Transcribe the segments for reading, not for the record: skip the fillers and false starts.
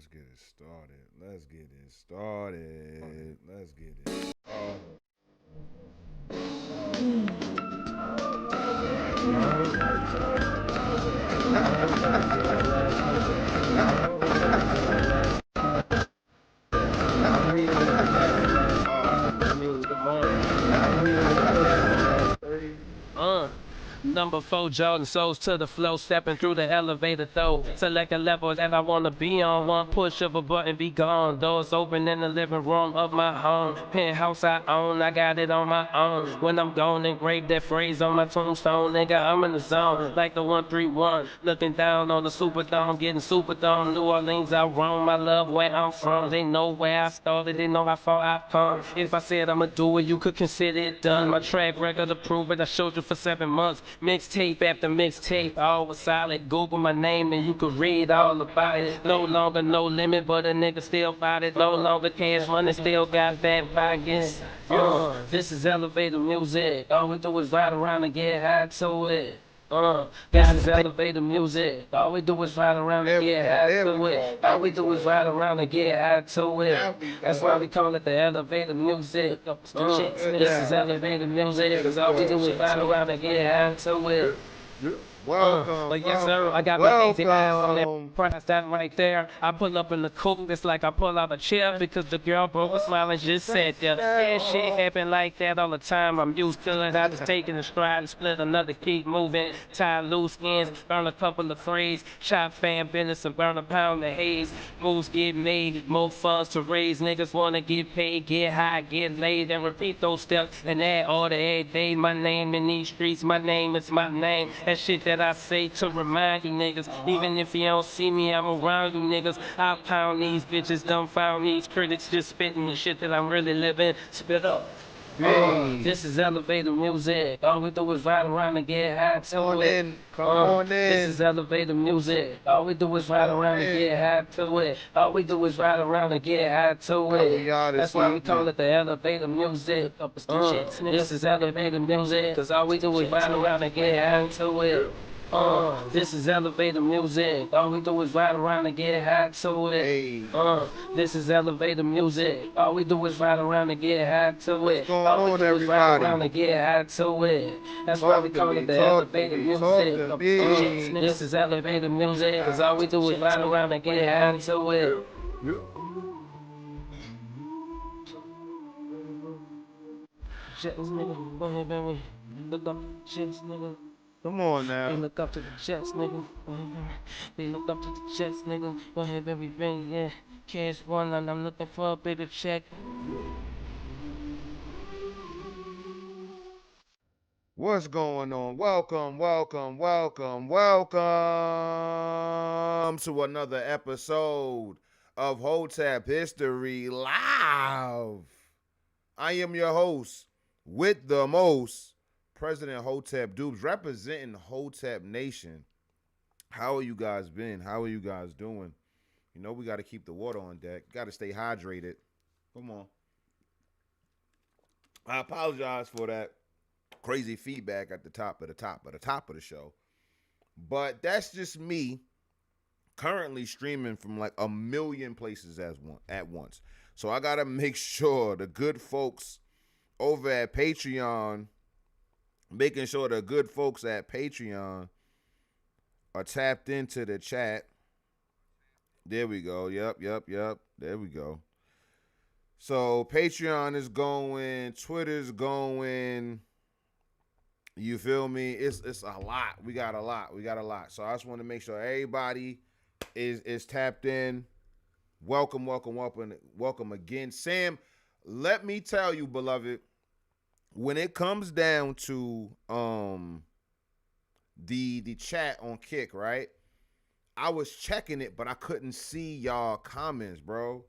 Let's get it started. Let's get it started. Let's get it started. Number 4 Jordan souls to the flow, stepping through the elevator though. Select a level that I wanna be on. One push of a button, be gone. Doors open in the living room of my home. Penthouse I own, I got it on my own. When I'm gone, engrave that phrase on my tombstone. Nigga, I'm in the zone, like the 131. Looking down on the Superdome, getting Superdome. New Orleans, I roam, I love where I'm from. They know where I started, they know how far I've come. If I said I'ma do it, you could consider it done. My track record to prove it, I showed you for 7 months. Mixtape after mixtape, all was solid. Google my name and you could read all about it. No longer no limit, but a nigga still fight it. No longer cash money, still got bad pockets. This is elevator music. All we do is ride around and get high to it. This is elevator music. All we do is ride around and get high to it. All we do is ride around and get high to it. That's why we call it the elevator music. This is elevator music. Cause all we do is ride around and get high to it. Welcome. But yes, sir, I got my easy eyes on that price that right there. I pull up in the coupe, it's like I pull out a chair because the girl broke a smile and just sat there. And shit happen like that all the time. I'm used to it. I just take it in stride and split another, keep moving. Tie loose ends, burn a couple of phrase. Shop fan business and burn a pound of haze. Moves get made, more funds to raise. Niggas wanna get paid, get high, get laid, and repeat those steps. And add order every day. My name in these streets, my name is my name. That shit that I say to remind you niggas. Even if you don't see me, I'm around you niggas. I pound these bitches, dumbfound these critics, just spitting the shit that I'm really living. Spit up. This is elevator music. All we do is ride around and get high to it. Come on in. This is elevator music. All we do is ride around and get high to it. All we do is ride around and get high to it. That's why we call it the elevator music. This is elevator music. Cause all we do is ride around and get high to it. This is elevator music. All we do is ride around and get high to it. This is elevator music. All we do is ride around and get high to it. All we do is ride around and get high to it. That's why we call it the elevator music. This is elevator music. Cause all we do is ride around and get high to it. Jets, nigga, go ahead, baby. Look up, Jets, nigga. Come on They now. look up to the Jets, nigga. They look up to the Jets, nigga. Go ahead, baby, bang, yeah. Cash one, and I'm looking for a bigger check. What's going on? Welcome to another episode of Hotep History Live. I am your host with the most, President Hotep Dubes, representing Hotep Nation. How are you guys been? How are you guys doing? You know we got to keep the water on deck. Got to stay hydrated. Come on. I apologize for that crazy feedback at the top of the show. But that's just me currently streaming from like a million places at once. So I got to make sure the good folks over at Patreon, making sure the good folks at Patreon are tapped into the chat. There we go. Yep. There we go. So Patreon is going, Twitter's going. You feel me? It's a lot. We got a lot. So I just want to make sure everybody is tapped in. Welcome again. Sam, let me tell you, beloved, when it comes down to the chat on Kick, right? I was checking it, but I couldn't see y'all comments, bro.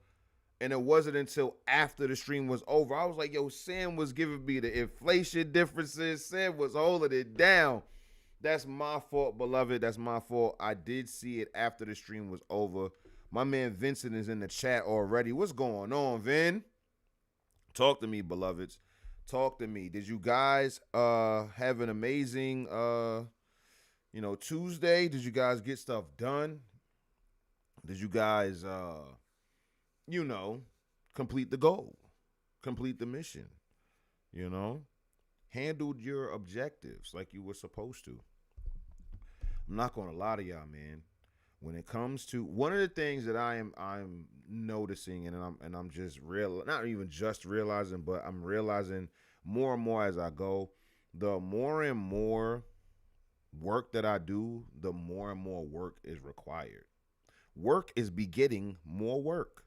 And it wasn't until after the stream was over. I was like, yo, Sam was giving me the inflation differences. Sam was holding it down. That's my fault, beloved. That's my fault. I did see it after the stream was over. My man Vincent is in the chat already. What's going on, Vin? Talk to me, beloveds. Talk to me. Did you guys have an amazing Tuesday? Did you guys get stuff done? Did you guys, you know, complete the goal, complete the mission, you know, handled your objectives like you were supposed to? I'm not gonna lie to y'all, man. When it comes to one of the things that I'm noticing, and I'm just not even just realizing, but I'm realizing more and more as I go, the more and more work that I do, the more and more work is required. Work is begetting more work.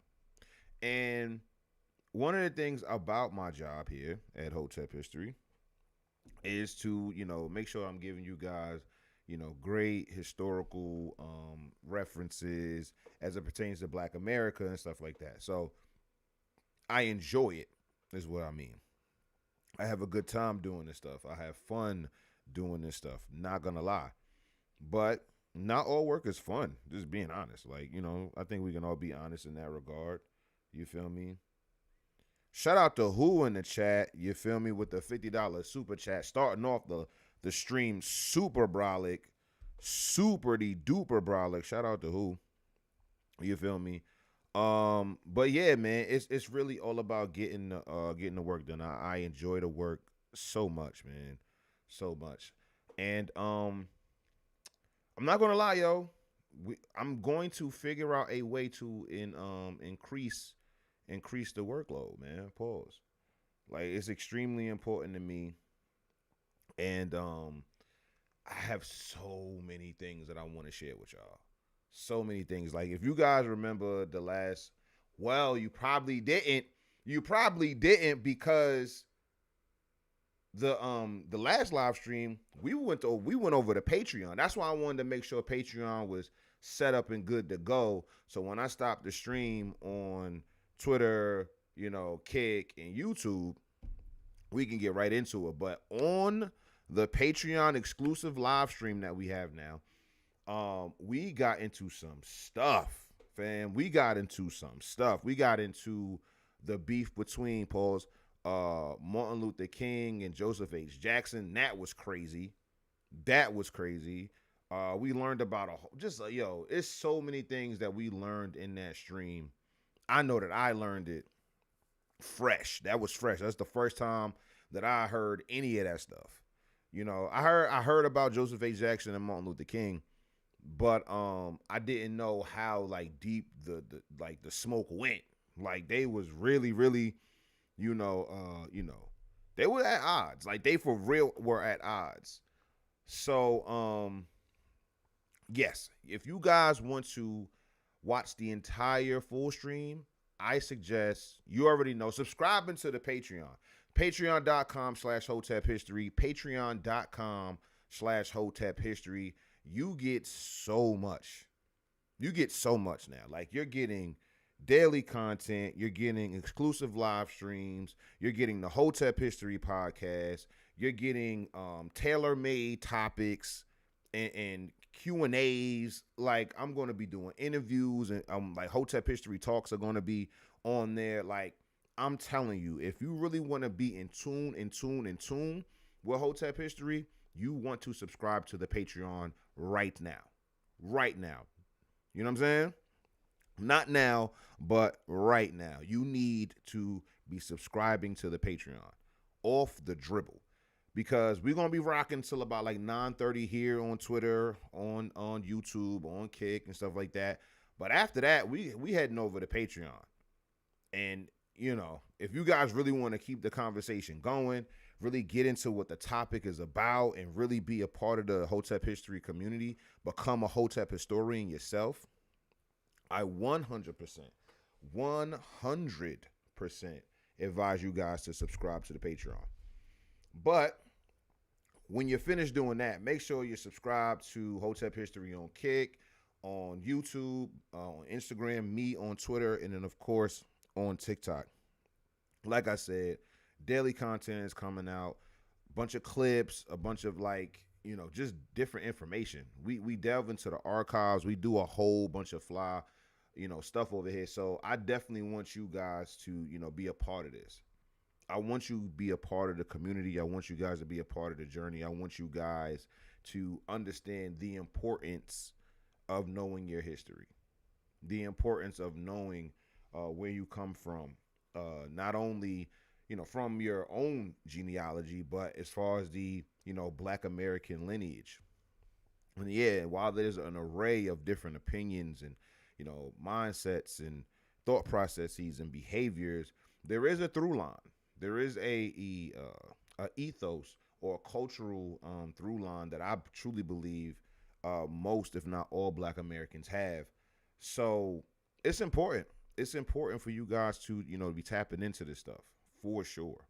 And one of the things about my job here at Hotep History is to, make sure I'm giving you guys, great historical references as it pertains to Black America and stuff like that. So I enjoy it, is what I mean. I have a good time doing this stuff. I have fun doing this stuff. Not gonna lie. But not all work is fun, just being honest. Like, I think we can all be honest in that regard. You feel me? Shout out to Who in the chat, you feel me, with the $50 super chat. Starting off the stream super brolic, super de duper brolic. Shout out to Who. You feel me? But yeah, man, it's really all about getting the work done. I enjoy the work so much, man. So much. And I'm not gonna lie, yo. I'm going to figure out a way to increase the workload, man. Pause. Like, it's extremely important to me, and I have so many things that I want to share with y'all. So many things. Like, if you guys remember the last, well, you probably didn't. You probably didn't, because the last live stream we went over to Patreon. That's why I wanted to make sure Patreon was set up and good to go. So when I stopped the stream on Twitter, Kick and YouTube, we can get right into it. But on the Patreon exclusive live stream that we have now, we got into some stuff, fam. We got into some stuff. We got into the beef between Martin Luther King and Joseph H. Jackson. That was crazy. We learned about it's so many things that we learned in that stream. I know that I learned it fresh. That was fresh. That's the first time that I heard any of that stuff. I heard about Joseph H. Jackson and Martin Luther King, but I didn't know how deep the smoke went. Like, they was really, really, they were at odds. Like, they for real were at odds. So yes, if you guys want to watch the entire full stream, I suggest, you already know, subscribing to the Patreon. Patreon.com/Hotep History. Patreon.com/Hotep History. You get so much. You get so much now. Like, you're getting daily content. You're getting exclusive live streams. You're getting the Hotep History podcast. You're getting tailor-made topics and Q&As. Like, I'm going to be doing interviews, and like Hotep History talks are going to be on there. Like, I'm telling you, if you really want to be in tune with Hotep History, you want to subscribe to the Patreon right now. Right now. You know what I'm saying? Not now, but right now. You need to be subscribing to the Patreon. Off the dribble. Because we're going to be rocking till about 9:30 here on Twitter, on YouTube, on Kick and stuff like that. But after that, we heading over to Patreon. And, if you guys really want to keep the conversation going, really get into what the topic is about, and really be a part of the Hotep History community, become a Hotep historian yourself, I 100% advise you guys to subscribe to the Patreon. But when you're finished doing that, make sure you subscribe to Hotep History on Kick, on YouTube, on Instagram, me on Twitter, and then, of course, on TikTok. Like I said, daily content is coming out, a bunch of clips, a bunch of just different information. We delve into the archives. We do a whole bunch of fly, stuff over here. So I definitely want you guys to, be a part of this. I want you to be a part of the community. I want you guys to be a part of the journey. I want you guys to understand the importance of knowing your history. the importance of knowing where you come from, not only from your own genealogy, but as far as the Black American lineage. And yeah, while there's an array of different opinions and mindsets and thought processes and behaviors, there is a through line. There is a ethos or a cultural through line that I truly believe most, if not all, Black Americans have. So it's important. It's important for you guys to be tapping into this stuff for sure.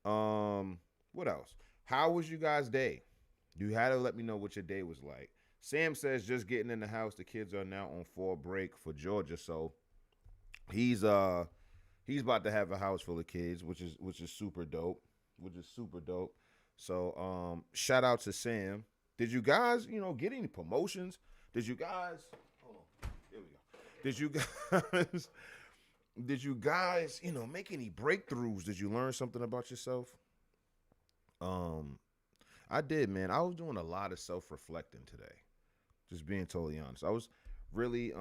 What else? How was you guys' day? You had to let me know what your day was like. Sam says just getting in the house. The kids are now on fall break for Georgia, so he's about to have a house full of kids, which is super dope. Which is super dope. So shout out to Sam. Did you guys get any promotions? Did you guys? Hold on. There we go. Did you guys? Did you guys make any breakthroughs? Did you learn something about yourself? Um, I did, man. I was doing a lot of self-reflecting today. Just being totally honest. I was really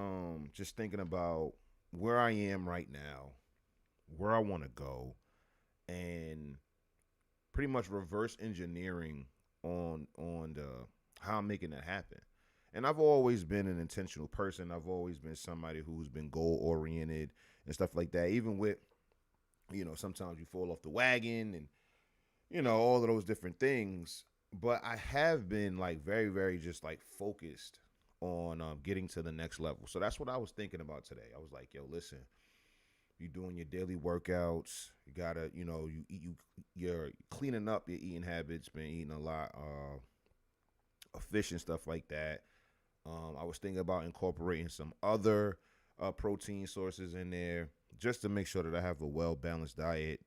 just thinking about where I am right now, where I want to go, and pretty much reverse engineering on the how I'm making that happen. And I've always been an intentional person. I've always been somebody who's been goal oriented and stuff like that. Even with sometimes you fall off the wagon and all of those different things. But I have been like very, very just like focused on getting to the next level. So that's what I was thinking about today. I was like, yo, listen, you doing your daily workouts. You gotta, you're cleaning up your eating habits. Been eating a lot of fish and stuff like that. I was thinking about incorporating some other protein sources in there just to make sure that I have a well balanced diet.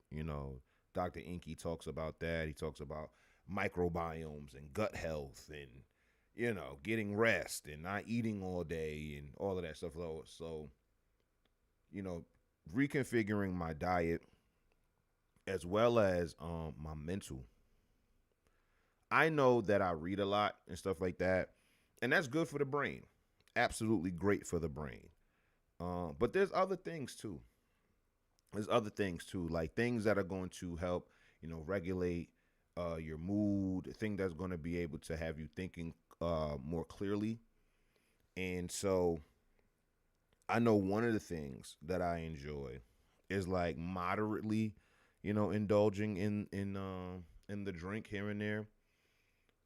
Dr. Inky talks about that. He talks about microbiomes and gut health and getting rest and not eating all day and all of that stuff. So reconfiguring my diet as well as my mental. I know that I read a lot and stuff like that, and that's good for the brain. Absolutely great for the brain. But there's other things too. There's other things too, like things that are going to help, regulate your mood. A thing that's going to be able to have you thinking more clearly. And so I know one of the things that I enjoy is like moderately, indulging in the drink here and there.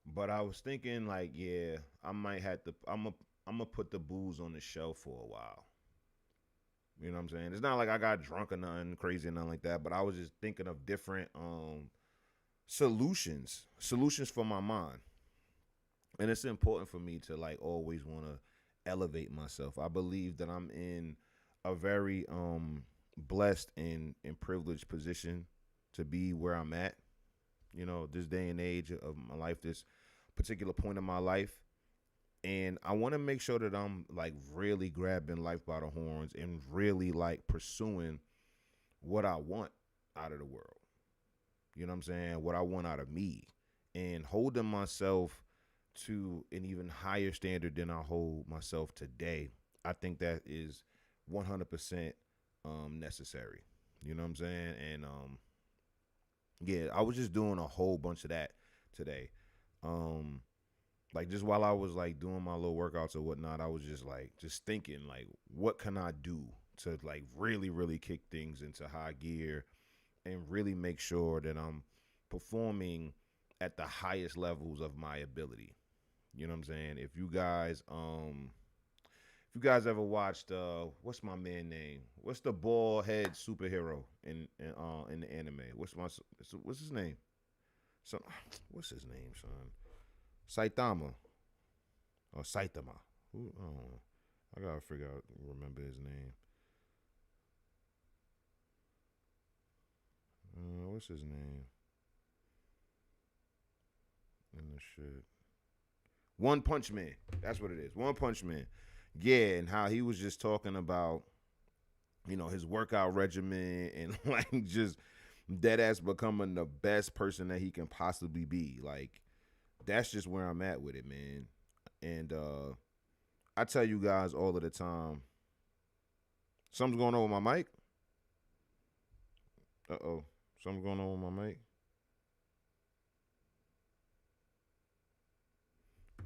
But I was thinking like, yeah, I might have to. I'm gonna put the booze on the shelf for a while. You know what I'm saying? It's not like I got drunk or nothing crazy or nothing like that. But I was just thinking of different solutions for my mind. And it's important for me to like always want to elevate myself. I believe that I'm in a very blessed and privileged position to be where I'm at. This day and age of my life, this particular point in my life. And I want to make sure that I'm like really grabbing life by the horns and really like pursuing what I want out of the world. You know what I'm saying? What I want out of me and holding myself to an even higher standard than I hold myself today. I think that is 100% necessary. You know what I'm saying? And yeah, I was just doing a whole bunch of that today. Like just while I was like doing my little workouts or whatnot, I was just like just thinking like, what can I do to like really, really kick things into high gear and really make sure that I'm performing at the highest levels of my ability. You know what I'm saying? If you guys ever watched what's my man name? What's the bald head superhero in the anime? What's his name? So what's his name, son? Saitama or Saitama. Who? Oh, I gotta remember his name. What's his name? In the shit. One Punch Man. That's what it is. One Punch Man. Yeah, and how he was just talking about, his workout regimen and like just dead ass becoming the best person that he can possibly be. Like, that's just where I'm at with it, man. And I tell you guys all of the time. Something's going on with my mic. Uh-oh. Something's going on with my mic.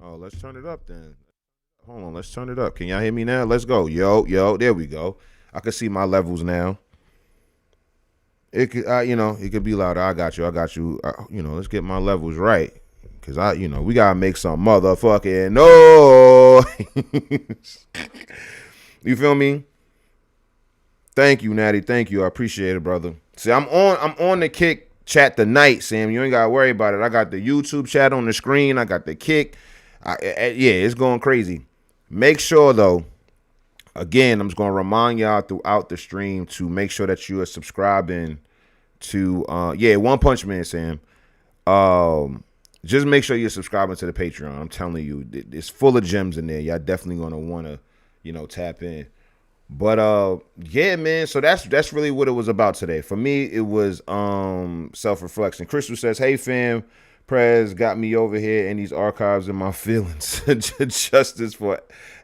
Oh, let's turn it up then. Hold on, let's turn it up. Can y'all hear me now? Let's go. Yo, there we go. I can see my levels now. It could, it could be louder. I got you. Let's get my levels right, cause we gotta make some motherfucking noise. You feel me? Thank you, Natty. Thank you. I appreciate it, brother. See, I'm on the Kick chat tonight, Sam. You ain't gotta worry about it. I got the YouTube chat on the screen. I got the Kick. Yeah, it's going crazy. Make sure though. Again, I'm just gonna remind y'all throughout the stream to make sure that you are subscribing to One Punch Man, Sam. Just make sure you're subscribing to the Patreon. I'm telling you, it's full of gems in there. Y'all definitely gonna wanna, tap in. But yeah, man. So that's really what it was about today. For me, it was self-reflection. Crystal says, "Hey fam, Prez got me over here in these archives in my feelings. Justice for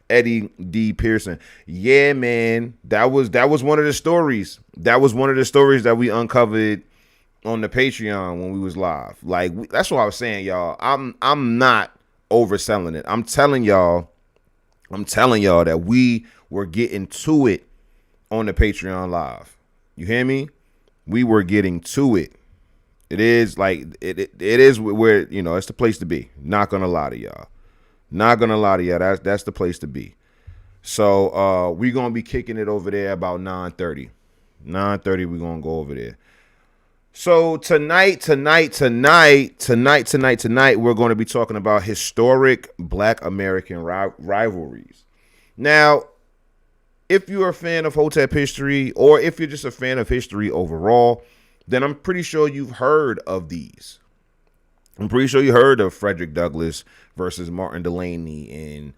Eddie D. Pearson." Yeah, man. That was one of the stories. That was one of the stories that we uncovered on the Patreon when we was live. Like that's what I was saying, y'all. I'm not overselling it. I'm telling y'all that we were getting to it on the Patreon live. You hear me? We were getting to it. It is like it is where it's the place to be. Not gonna lie to y'all. That's the place to be. So we're gonna be kicking it over there about 9:30. 9:30 we're gonna go over there. So tonight, we're going to be talking about historic Black American rivalries. Now, if you're a fan of Hotep history, or if you're just a fan of history overall, then I'm pretty sure you've heard of these. I'm pretty sure you heard of Frederick Douglass versus Martin Delany, and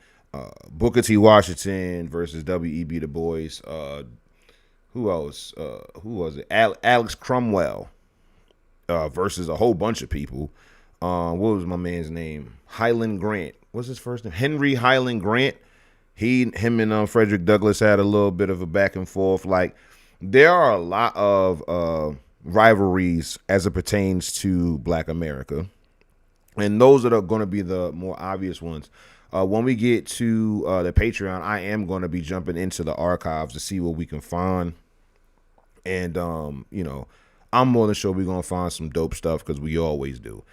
Booker T. Washington versus W.E.B. Du Bois. Who else? Who was it? Alex Cromwell versus a whole bunch of people. What was my man's name? Highland Grant. What's his first name? Henry Highland Grant. Him and Frederick Douglass had a little bit of a back and forth. Like, there are a lot of rivalries as it pertains to Black America, and those are going to be the more obvious ones. When we get to the Patreon, I am going to be jumping into the archives to see what we can find, and I'm more than sure we're going to find some dope stuff, because we always do.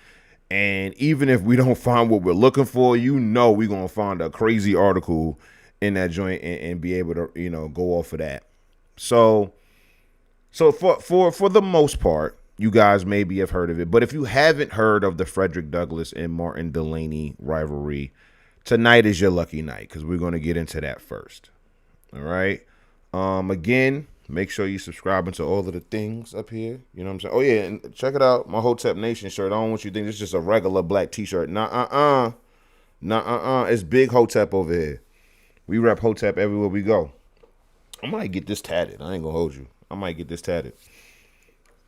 And even if we don't find what we're looking for, we're going to find a crazy article in that joint and be able to, go off of that. So for the most part, you guys maybe have heard of it. But if you haven't heard of the Frederick Douglass and Martin Delany rivalry, tonight is your lucky night, because we're going to get into that first. All right. Again, make sure you subscribing to all of the things up here. You know what I'm saying? Oh, yeah, and check it out. My Hotep Nation shirt. I don't want you to think it's just a regular black t-shirt. Nah. It's big Hotep over here. We rep Hotep everywhere we go. I might get this tatted. I ain't going to hold you. I might get this tatted.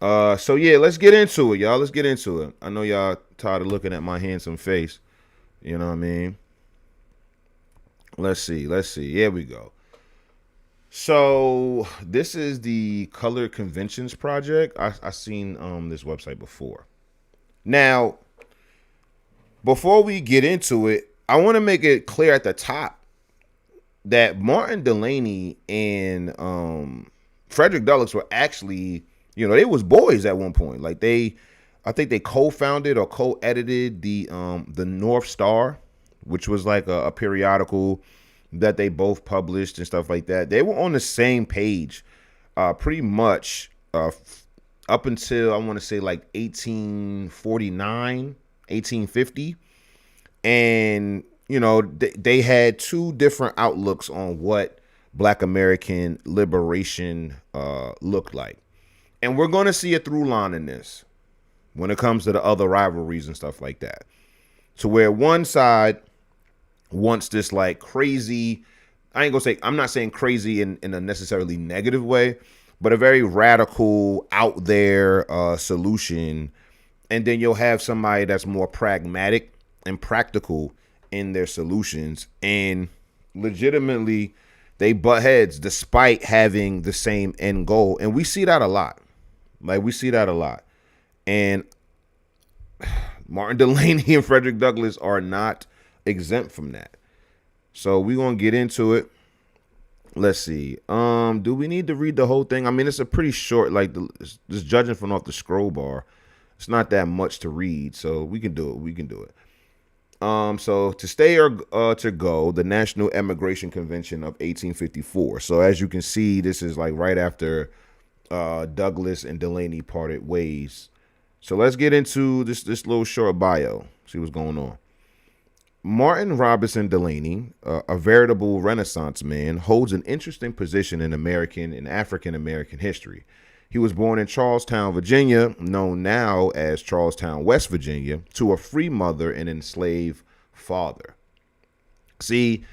So, yeah, let's get into it, y'all. Let's get into it. I know y'all tired of looking at my handsome face. You know what I mean? Let's see. Here we go. So this is the Colored Conventions Project. I seen this website before. Now, before we get into it, I want to make it clear at the top that Martin Delany and Frederick Douglass were actually, they was boys at one point. Like I think they co-founded or co-edited the North Star, which was like a periodical that they both published and stuff like that. They were on the same page pretty much up until, I want to say, like 1849, 1850. And, they had two different outlooks on what Black American liberation looked like. And we're going to see a through line in this when it comes to the other rivalries and stuff like that. To where one side wants this like crazy, I'm not saying crazy in a necessarily negative way, but a very radical, out there solution. And then you'll have somebody that's more pragmatic and practical in their solutions. And legitimately, they butt heads despite having the same end goal. And we see that a lot. Like, we see that a lot. And Martin Delany and Frederick Douglass are not exempt from that. So we're going to get into it. Let's see. Do we need to read the whole thing? I mean, it's a pretty short, like, just judging from off the scroll bar, it's not that much to read. So we can do it. We can do it. So to stay or to go, the National Emigration Convention of 1854. So as you can see, this is like right after Douglass and Delany parted ways. So let's get into this little short bio. See what's going on. Martin Robinson Delany, a veritable Renaissance man, holds an interesting position in American and African American history. He was born in Charlestown, Virginia, known now as Charlestown, West Virginia, to a free mother and enslaved father. See,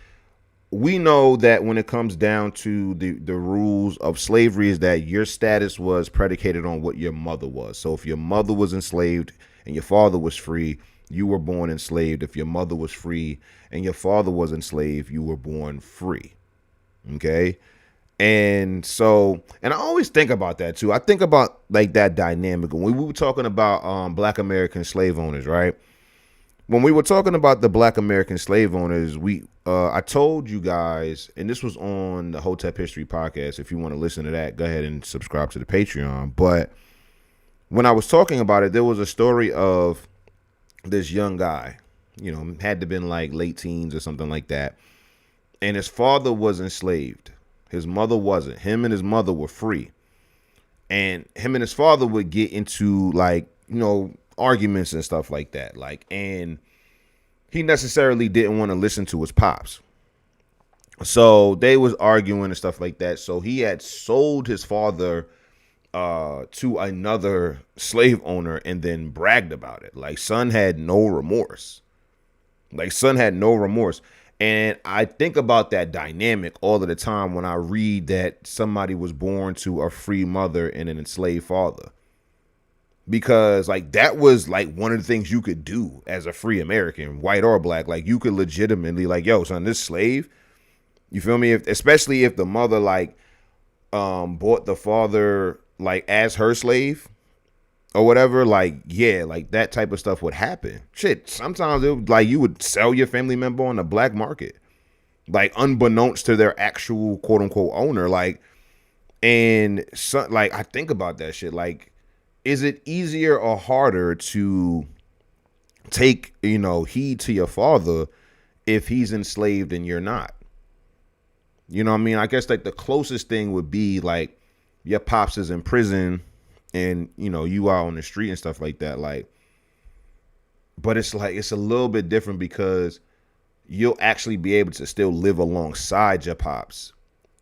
we know that when it comes down to the rules of slavery is that your status was predicated on what your mother was. So if your mother was enslaved and your father was free, you were born enslaved. If your mother was free and your father was enslaved, you were born free. Okay? And so, and I always think about that too. I think about like that dynamic. When we were talking about Black American slave owners, right? When we were talking about the Black American slave owners, I told you guys, and this was on the Hotep History podcast. If you want to listen to that, go ahead and subscribe to the Patreon. But when I was talking about it, there was a story of this young guy, you know, had to been like late teens or something like that. And his father was enslaved. His mother wasn't. Him and his mother were free. And him and his father would get into like, you know, arguments and stuff like that. Like, and he necessarily didn't want to listen to his pops. So they was arguing and stuff like that. So he had sold his father to another slave owner and then bragged about it. Like, son had no remorse. And I think about that dynamic all of the time when I read that somebody was born to a free mother and an enslaved father. Because like that was like one of the things you could do as a free American, white or black. Like you could legitimately like, yo, son, this slave, you feel me? Especially if the mother like bought the father like as her slave or whatever, like, yeah, like that type of stuff would happen. Shit, sometimes it would, like you would sell your family member on the black market, like unbeknownst to their actual quote unquote owner. Like, and so, like, I think about that shit. Like, is it easier or harder to take, you know, heed to your father if he's enslaved and you're not? You know what I mean? I guess like the closest thing would be like your pops is in prison and, you know, you are on the street and stuff like that. Like, but it's like, it's a little bit different because you'll actually be able to still live alongside your pops,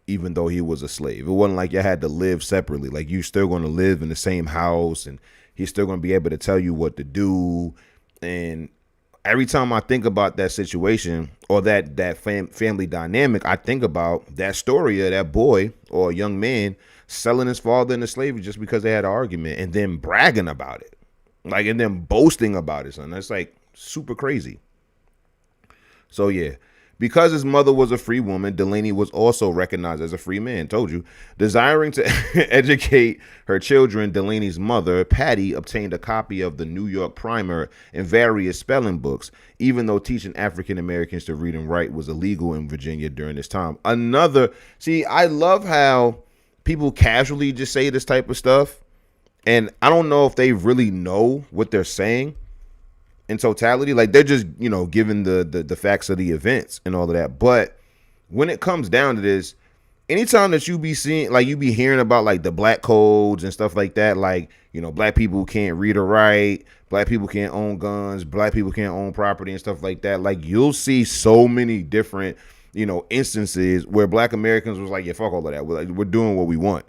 even though he was a slave. It wasn't like you had to live separately. Like you're still going to live in the same house and he's still going to be able to tell you what to do. And every time I think about that situation or that family dynamic, I think about that story of that boy or young man selling his father into slavery just because they had an argument and then bragging about it. Like, and then boasting about it, son. That's like super crazy. So yeah, because his mother was a free woman, Delany was also recognized as a free man. Told you. Desiring to educate her children, Delany's mother, Patty, obtained a copy of the New York Primer and various spelling books, even though teaching African Americans to read and write was illegal in Virginia during this time. See, I love how people casually just say this type of stuff, and I don't know if they really know what they're saying in totality. Like they're just, you know, giving the facts of the events and all of that. But when it comes down to this, anytime that you be seeing, like you be hearing about like the black codes and stuff like that, like, you know, black people can't read or write, black people can't own guns, black people can't own property and stuff like that. Like you'll see so many different, you know, instances where black Americans was like, yeah, fuck all of that. We're doing what we want.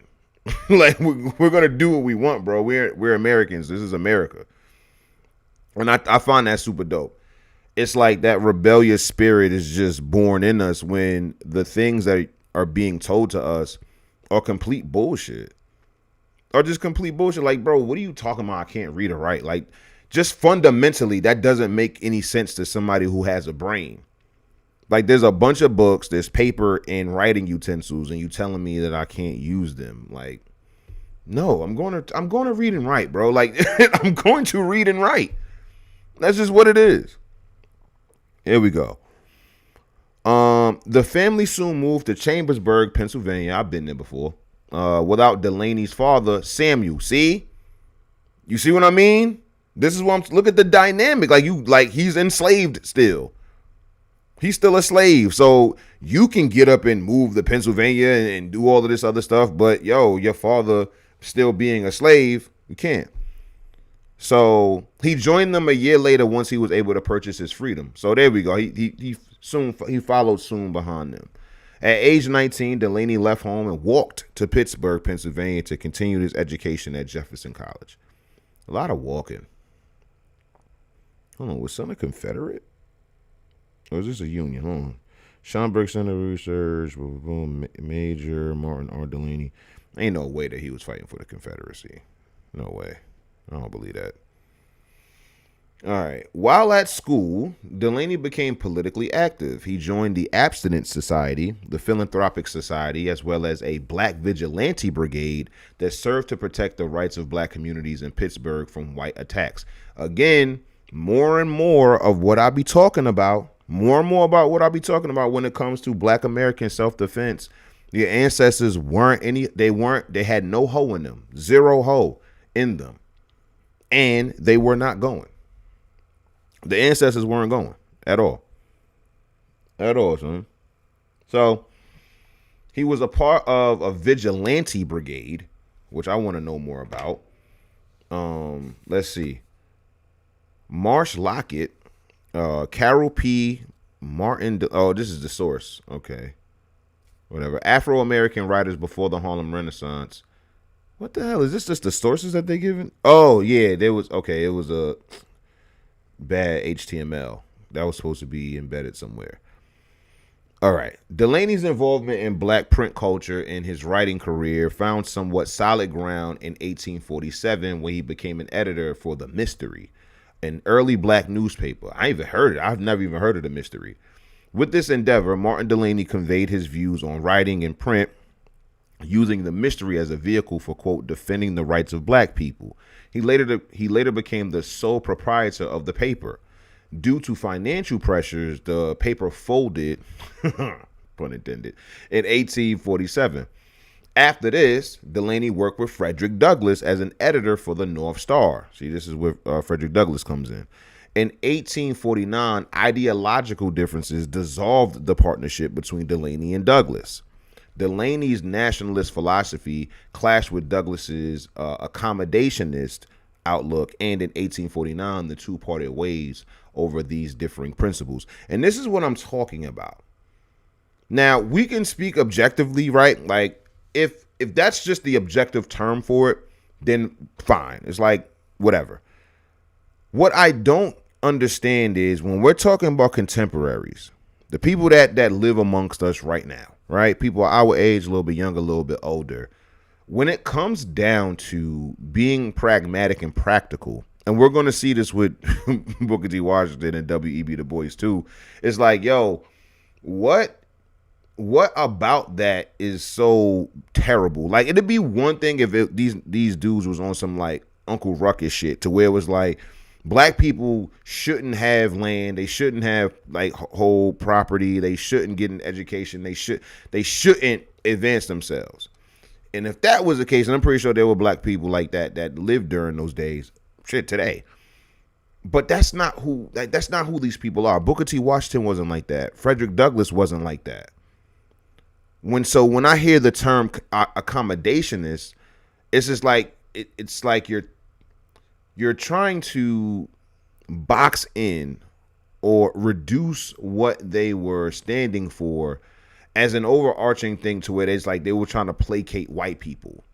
Like we're going to do what we want, bro. We're Americans. This is America. And I find that super dope. It's like that rebellious spirit is just born in us when the things that are being told to us are complete bullshit. Or just complete bullshit. Like, bro, what are you talking about? I can't read or write. Like, just fundamentally, that doesn't make any sense to somebody who has a brain. Like there's a bunch of books, there's paper and writing utensils, and you telling me that I can't use them. Like, no, I'm going to read and write, bro. Like I'm going to read and write. That's just what it is. Here we go. The family soon moved to Chambersburg, Pennsylvania. I've been there before. Without Delany's father, Samuel. See? You see what I mean? This is what look at the dynamic. Like he's enslaved still. He's still a slave. So you can get up and move to Pennsylvania and do all of this other stuff, but your father still being a slave, you can't. So he joined them a year later once he was able to purchase his freedom. So there we go. He followed soon behind them. At age 19, Delany left home and walked to Pittsburgh, Pennsylvania to continue his education at Jefferson College. A lot of walking. Hold on, was son a Confederate? Or is this a Union? Hold on. Schomburg Center Research, Major Martin R. Delany. Ain't no way that he was fighting for the Confederacy. No way. I don't believe that. All right. While at school, Delany became politically active. He joined the Abstinence Society, the Philanthropic Society, as well as a Black Vigilante Brigade that served to protect the rights of Black communities in Pittsburgh from white attacks. Again, more and more of what I be talking about, more and more about what I be talking about when it comes to Black American self-defense. Your ancestors they had no hoe in them, zero hoe in them. And they were not going. The ancestors weren't going at all. At all, son. So he was a part of a vigilante brigade, which I want to know more about. Let's see. Marsh Lockett, Carol P. Martin. This is the source. Okay. Whatever. Afro-American writers before the Harlem Renaissance. What the hell? Is this just the sources that they given? Oh, yeah. It was a bad HTML. That was supposed to be embedded somewhere. All right. Delany's involvement in Black print culture in his writing career found somewhat solid ground in 1847 when he became an editor for The Mystery, an early Black newspaper. I even heard it. I've never even heard of The Mystery. With this endeavor, Martin Delany conveyed his views on writing and print, using The Mystery as a vehicle for, quote, defending the rights of Black people. He later became the sole proprietor of the paper. Due to financial pressures, the paper folded, pun intended, in 1847. After this, Delany worked with Frederick Douglass as an editor for the North Star. See, this is where Frederick Douglass comes in. In 1849, ideological differences dissolved the partnership between Delany and Douglass. Delany's nationalist philosophy clashed with Douglass's accommodationist outlook, and in 1849, the two parted ways over these differing principles. And this is what I'm talking about. Now, we can speak objectively, right? Like, if that's just the objective term for it, then fine. It's like, whatever. What I don't understand is when we're talking about contemporaries, the people that live amongst us right now, right? People our age, a little bit younger, a little bit older. When it comes down to being pragmatic and practical, and we're going to see this with Booker T. Washington and W.E.B. Du Bois too, it's like, yo, what about that is so terrible? Like, it'd be one thing if these dudes was on some like Uncle Ruckus shit to where it was like, Black people shouldn't have land. They shouldn't have like whole property. They shouldn't get an education. They shouldn't advance themselves. And if that was the case, and I'm pretty sure there were Black people like that lived during those days, shit today. But that's not who these people are. Booker T. Washington wasn't like that. Frederick Douglass wasn't like that. When I hear the term accommodationist, it's just like it's like you're trying to box in or reduce what they were standing for as an overarching thing to where it's like they were trying to placate white people.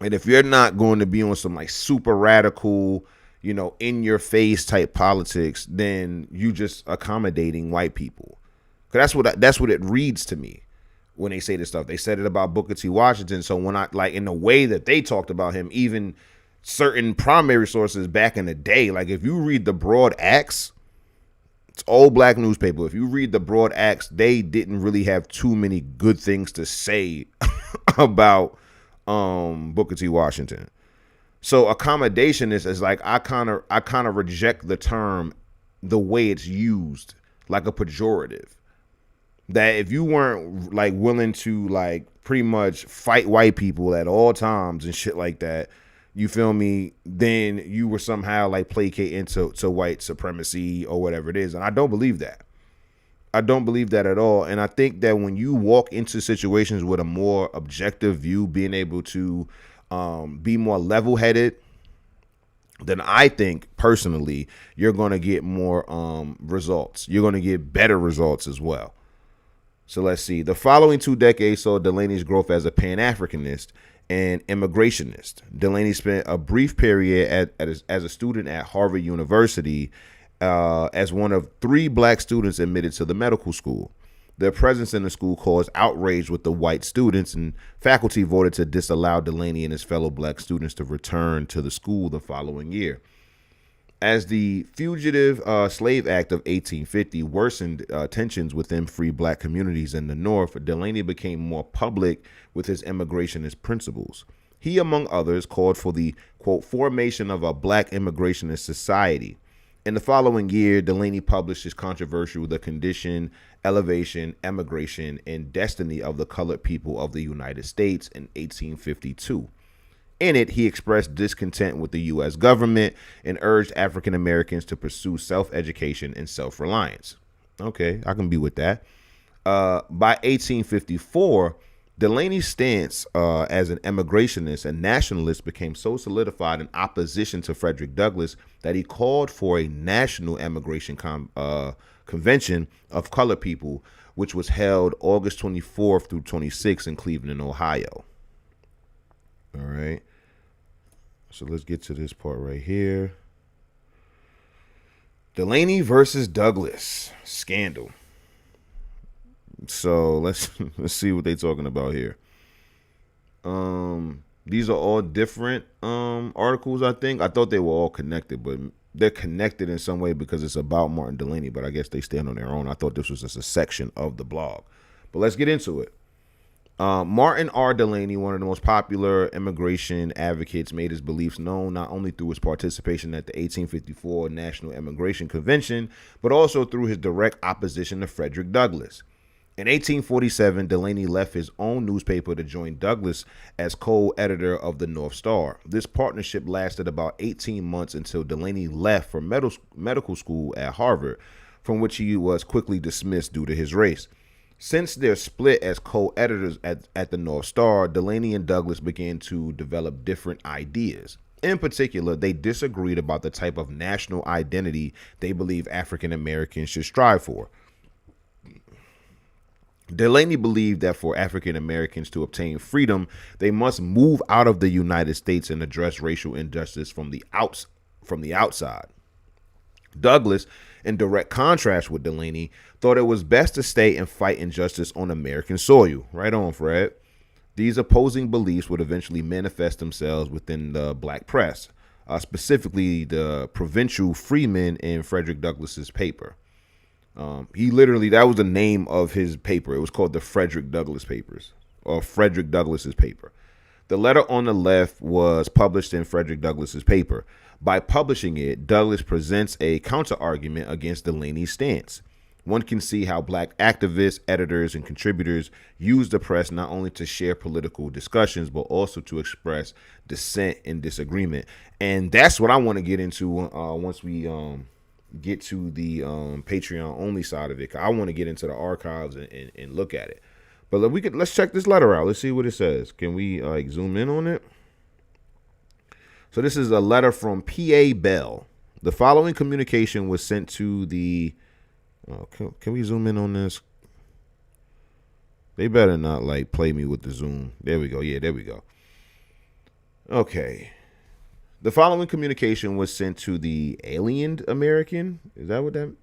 And if you're not going to be on some like super radical, in your face type politics, then you just accommodating white people. Cause that's what it reads to me when they say this stuff. They said it about Booker T. Washington. So when I like in the way that they talked about him, even certain primary sources back in the day, like if you read the Broad Acts, It's old black newspaper. If you read the broad acts, they didn't really have too many good things to say about Booker T. Washington. So accommodationist is like I kind of reject the term the way it's used, like a pejorative. That if you weren't like willing to like pretty much fight white people at all times and shit like that, you feel me, then you were somehow like placating to white supremacy or whatever it is. And I don't believe that. I don't believe that at all. And I think that when you walk into situations with a more objective view, being able to be more level-headed, then I think personally you're going to get more results. You're going to get better results as well. So let's see. The following 2 decades saw Delany's growth as a Pan-Africanist and immigrationist. Delany spent a brief period as a student at Harvard University as one of 3 black students admitted to the medical school. Their presence in the school caused outrage with the white students, and faculty voted to disallow Delany and his fellow black students to return to the school the following year. As the Fugitive Slave Act of 1850 worsened tensions within free black communities in the North, Delany became more public with his immigrationist principles. He, among others, called for the, quote, formation of a black immigrationist society. In the following year, Delany published his controversial The Condition, Elevation, Emigration, and Destiny of the Colored People of the United States in 1852. In it, he expressed discontent with the U.S. government and urged African Americans to pursue self-education and self-reliance. Okay, I can be with that. By 1854, Delany's stance as an immigrationist and nationalist became so solidified in opposition to Frederick Douglass that he called for a national immigration convention of colored people, which was held August 24th through 26th in Cleveland, Ohio. All right. So let's get to this part right here. Delany versus Douglass scandal. So let's see what they're talking about here. These are all different articles, I think. I thought they were all connected, but they're connected in some way because it's about Martin Delany, but I guess they stand on their own. I thought this was just a section of the blog. But let's get into it. Martin R. Delany, one of the most popular immigration advocates, made his beliefs known not only through his participation at the 1854 National Immigration Convention, but also through his direct opposition to Frederick Douglass. In 1847, Delany left his own newspaper to join Douglass as co-editor of the North Star. This partnership lasted about 18 months until Delany left for medical school at Harvard, from which he was quickly dismissed due to his race. Since their split as co-editors at the North Star, Delany and Douglass began to develop different ideas. In particular, they disagreed about the type of national identity they believe African Americans should strive for. Delany believed that for African Americans to obtain freedom, they must move out of the United States and address racial injustice from the outside. Douglass, in direct contrast with Delany, thought it was best to stay and fight injustice on American soil. Right on, Fred. These opposing beliefs would eventually manifest themselves within the black press, specifically the Provincial Freeman in Frederick Douglass's paper. He literally, that was the name of his paper. It was called the Frederick Douglass Papers, or Frederick Douglass's paper. The letter on the left was published in Frederick Douglass's paper. By publishing it, Douglass presents a counter-argument against Delany's stance. One can see how black activists, editors, and contributors use the press not only to share political discussions, but also to express dissent and disagreement. And that's what I want to get into once we get to the Patreon only side of it. I want to get into the archives and look at it. But let's check this letter out. Let's see what it says. Can we zoom in on it? So this is a letter from P.A. Bell. The following communication was sent to the... can we zoom in on this? They better not like play me with the zoom. There we go. Yeah, there we go. Okay. The following communication was sent to the Aliened American. Is that what that...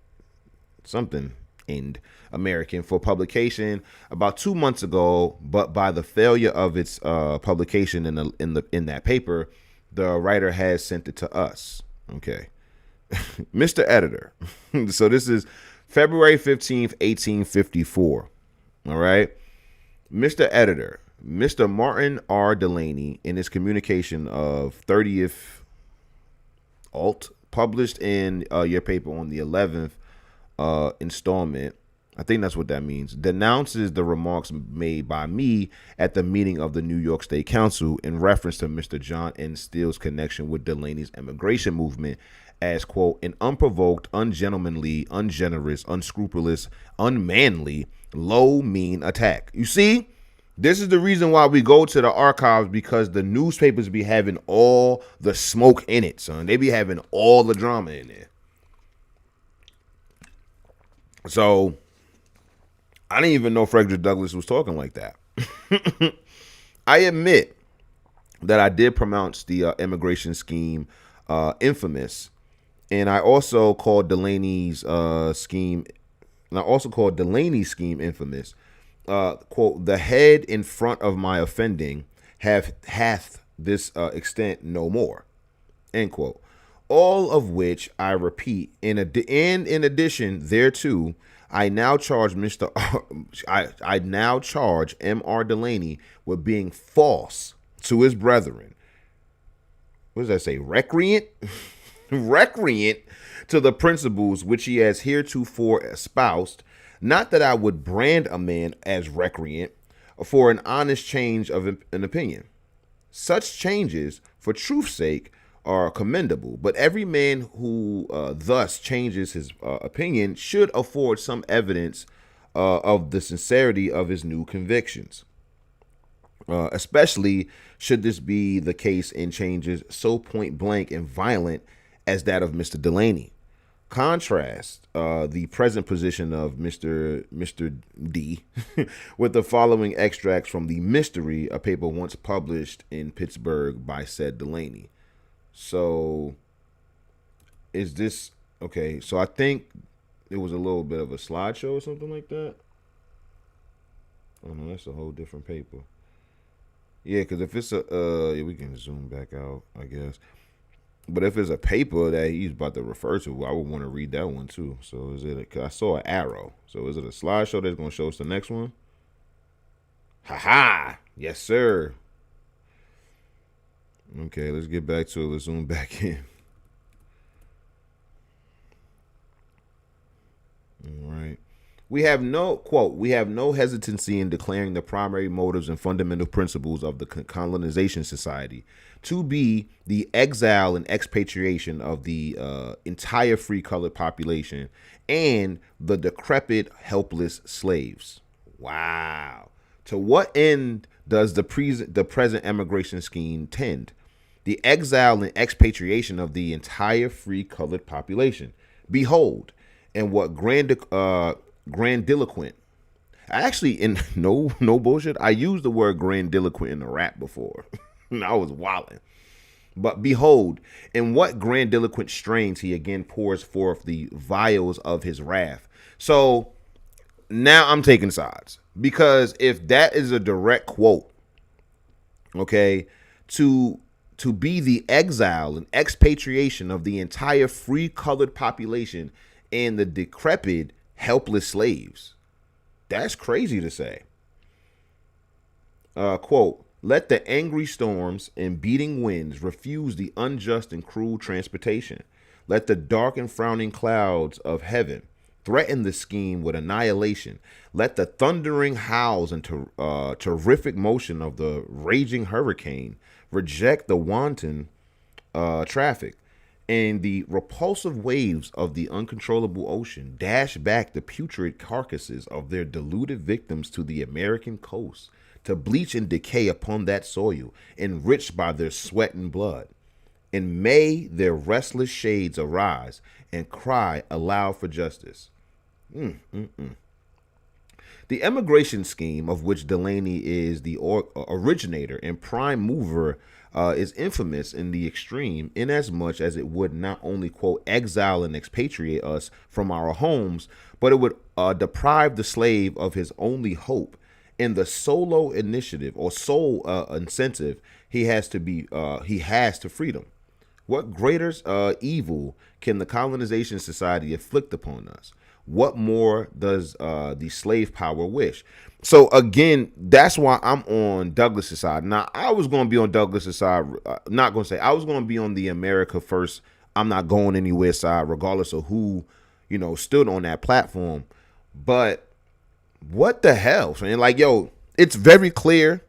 Something. End American for publication about 2 months ago, but by the failure of its publication in that paper, the writer has sent it to us. Okay. Mr. Editor. So this is February 15th, 1854. All right. Mr. Editor, Mr. Martin R. Delany, in his communication of 30th Alt, published in your paper on the 11th installment, I think that's what that means, denounces the remarks made by me at the meeting of the New York State Council in reference to Mr. John N. Steele's connection with Delany's immigration movement as, quote, an unprovoked, ungentlemanly, ungenerous, unscrupulous, unmanly, low, mean attack. You see, this is the reason why we go to the archives, because the newspapers be having all the smoke in it, son. They be having all the drama in there. So I didn't even know Frederick Douglass was talking like that. I admit that I did pronounce the immigration scheme infamous, and I also called Delany's scheme, infamous. Quote, the head in front of my offending hath this extent no more, end quote. All of which I repeat, in addition thereto, I now charge I now charge M.R. Delany with being false to his brethren. What does that say? Recreant? Recreant to the principles which he has heretofore espoused. Not that I would brand a man as recreant for an honest change of an opinion. Such changes, for truth's sake, are commendable, but every man who thus changes his opinion should afford some evidence of the sincerity of his new convictions. Especially should this be the case in changes so point blank and violent as that of Mr. Delany. Contrast the present position of Mr. D with the following extracts from The Mystery, a paper once published in Pittsburgh by said Delany. So, is this okay? So I think it was a little bit of a slideshow or something like that. Oh no, that's a whole different paper. Yeah, because if it's yeah, we can zoom back out, I guess. But if it's a paper that he's about to refer to, I would want to read that one too. So is it? Cause I saw an arrow. So is it a slideshow that's going to show us the next one? Ha! Yes, sir. Okay, let's get back to it. Let's zoom back in. All right. We have no hesitancy in declaring the primary motives and fundamental principles of the colonization society to be the exile and expatriation of the entire free colored population and the decrepit, helpless slaves. Wow. To what end does the present immigration scheme tend? The exile and expatriation of the entire free colored population. Behold, and what grandiloquent. I actually, in no bullshit, I used the word grandiloquent in the rap before. I was wilding. But behold, in what grandiloquent strains he again pours forth the vials of his wrath. So now I'm taking sides, because if that is a direct quote, okay, to be the exile and expatriation of the entire free colored population and the decrepit, helpless slaves, that's crazy to say. Quote, let the angry storms and beating winds refuse the unjust and cruel transportation. Let the dark and frowning clouds of heaven threaten the scheme with annihilation. Let the thundering howls and terrific motion of the raging hurricane reject the wanton traffic, and the repulsive waves of the uncontrollable ocean dash back the putrid carcasses of their deluded victims to the American coast, to bleach and decay upon that soil, enriched by their sweat and blood. And may their restless shades arise and cry aloud for justice. The immigration scheme, of which Delany is the originator and prime mover, is infamous in the extreme, inasmuch as it would not only, quote, exile and expatriate us from our homes, but it would deprive the slave of his only hope in the solo initiative or sole incentive he has to freedom, What greater evil can the colonization society inflict upon us? What more does the slave power wish? So again, that's why I'm on Douglas's side. Now, I was going to be on Douglas's side. Not going to say I was going to be on the America first, I'm not going anywhere side, regardless of who, stood on that platform. But what the hell, man? Like, yo, it's very clear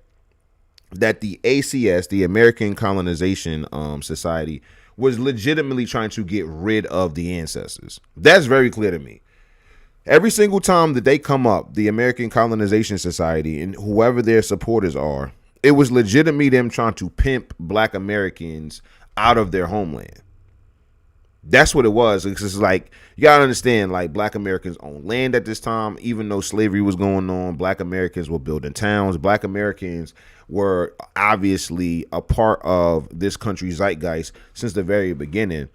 that the ACS, the American Colonization Society, was legitimately trying to get rid of the ancestors. That's very clear to me. Every single time that they come up, the American Colonization Society and whoever their supporters are, it was legitimately them trying to pimp Black Americans out of their homeland. That's what it was. It's like, you gotta understand, like, Black Americans owned land at this time. Even though slavery was going on, Black Americans were building towns. Black Americans were obviously a part of this country's zeitgeist since the very beginning.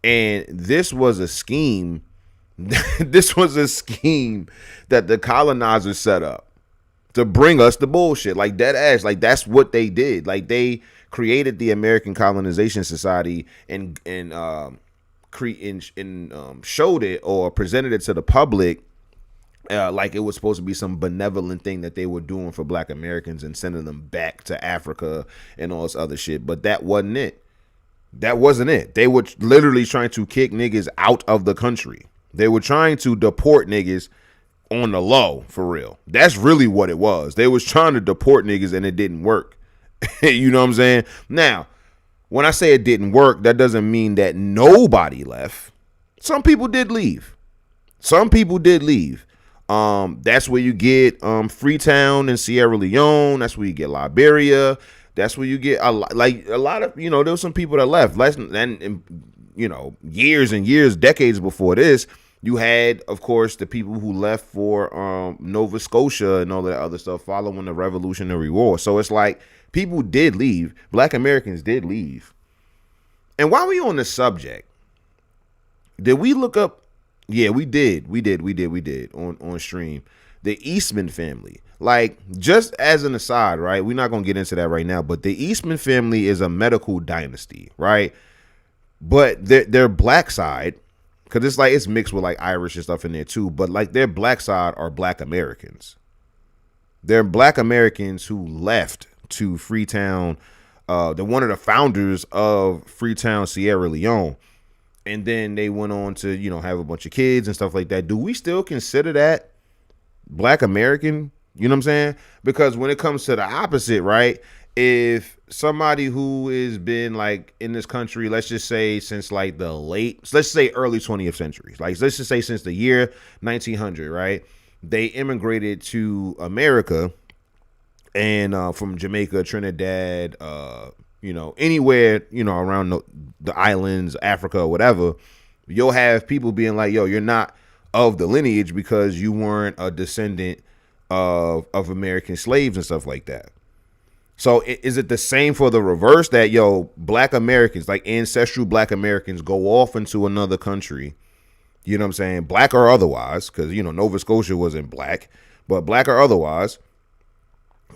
And this was a scheme. This was a scheme that the colonizers set up to bring us the bullshit. Like, dead ass. Like, that's what they did. Like, they created the American Colonization Society and showed it or presented it to the public like it was supposed to be some benevolent thing that they were doing for Black Americans and sending them back to Africa and all this other shit. But that wasn't it. That wasn't it. They were literally trying to kick niggas out of the country. They were trying to deport niggas on the low, for real. That's really what it was. They was trying to deport niggas and it didn't work. You know what I'm saying? Now, when I say it didn't work, that doesn't mean that nobody left. Some people did leave. Some people did leave. That's where you get Freetown and Sierra Leone. That's where you get Liberia. That's where you get a lot of, there was some people that left. And years and years, decades before this, you had, of course, the people who left for Nova Scotia and all that other stuff following the Revolutionary War. So it's like, people did leave. Black Americans did leave. And while we on the subject, did we look up? Yeah, we did on stream. The Eastman family. Like, just as an aside, right? We're not going to get into that right now, but the Eastman family is a medical dynasty, right? But their Black side, because it's mixed with like Irish and stuff in there too, but like their Black side are Black Americans. They're Black Americans who left to Freetown. They're one of the founders of Freetown, Sierra Leone. And then they went on to, have a bunch of kids and stuff like that. Do we still consider that Black American? You know what I'm saying? Because when it comes to the opposite, right? If somebody who has been like in this country, let's just say since like let's say early 20th century, like let's just say since the year 1900, right? They immigrated to America and from Jamaica, Trinidad, anywhere, around the islands, Africa, whatever, you'll have people being like, yo, you're not of the lineage because you weren't a descendant of American slaves and stuff like that. So is it the same for the reverse that, yo, Black Americans, like ancestral Black Americans, go off into another country, you know what I'm saying, Black or otherwise, because, Nova Scotia wasn't Black, but Black or otherwise,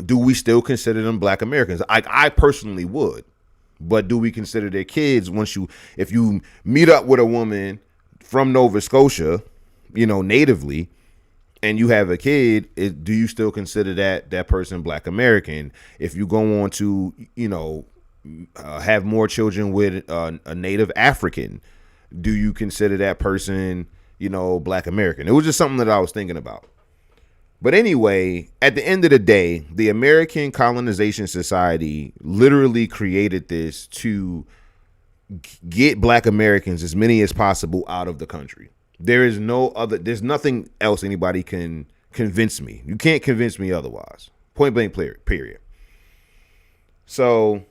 do we still consider them Black Americans? I personally would. But do we consider their kids if you meet up with a woman from Nova Scotia, natively, and you have a kid, do you still consider that person Black American? If you go on to, have more children with a native African, do you consider that person, Black American? It was just something that I was thinking about. But anyway, at the end of the day, the American Colonization Society literally created this to get Black Americans, as many as possible, out of the country. There's nothing else anybody can convince me. You can't convince me otherwise. Point blank, period. So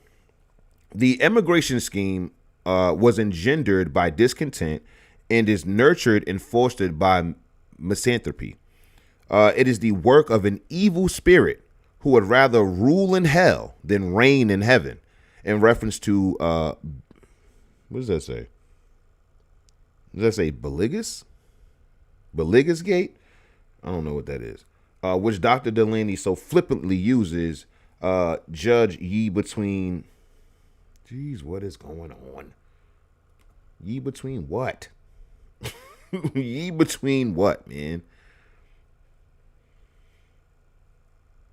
the immigration scheme was engendered by discontent and is nurtured and fostered by misanthropy. It is the work of an evil spirit who would rather rule in hell than reign in heaven. In reference to, what does that say? Does that say Beligus? Beligus Gate? I don't know what that is. Which Dr. Delany so flippantly uses, judge ye between. Jeez, what is going on? Ye between what? Ye between what, man?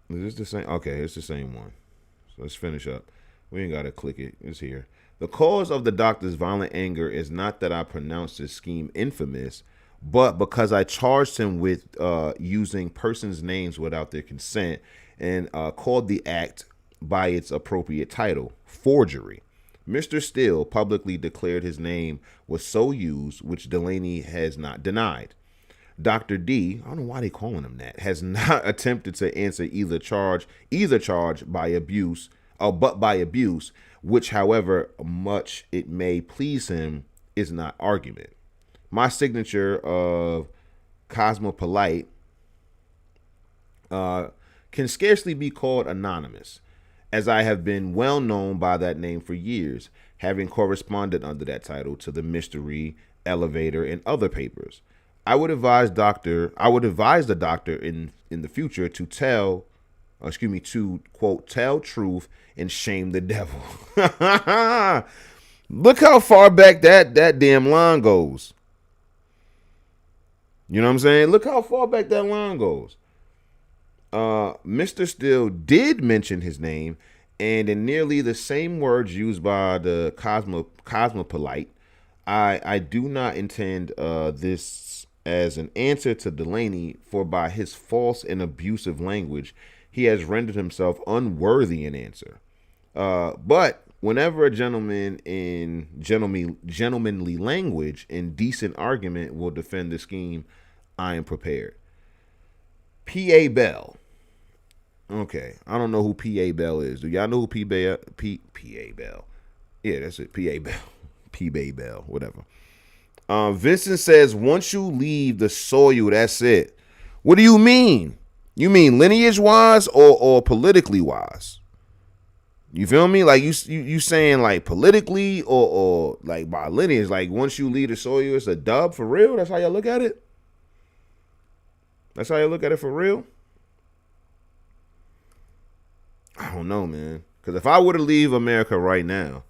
Is this the same? Okay, it's the same one. So let's finish up. We ain't gotta click it. It's here. The cause of the doctor's violent anger is not that I pronounced his scheme infamous, but because I charged him with using persons' names without their consent and called the act by its appropriate title, forgery. Mr. Steele publicly declared his name was so used, which Delany has not denied. Dr. D, I don't know why they calling him that, has not attempted to answer either charge by abuse, but by abuse, which, however much it may please him, is not argument. My signature of cosmopolite can scarcely be called anonymous, as I have been well known by that name for years, having corresponded under that title to the Mystery, Elevator, and other papers. I would advise the doctor in the future to to quote tell truth and shame the devil. Look how far back that damn line goes. You know what I'm saying? Look how far back that line goes. Mr. Steele did mention his name, and in nearly the same words used by the cosmopolite. I do not intend this as an answer to Delany, for by his false and abusive language, he has rendered himself unworthy an answer. But whenever a gentleman in gentlemanly language and decent argument will defend the scheme, I am prepared. P.A. Bell. Okay, I don't know who P.A. Bell is. Do y'all know who P.A. Bell? Yeah, that's it. P.A. Bell. P.A. Bell, whatever. Vincent says, once you leave the soil, that's it. What do you mean? You mean lineage wise or politically wise? You feel me? Like you saying like politically or like by lineage? Like once you leave the soil, it's a dub for real? That's how y'all look at it? That's how you look at it for real? I don't know, man. Because if I were to leave America right now,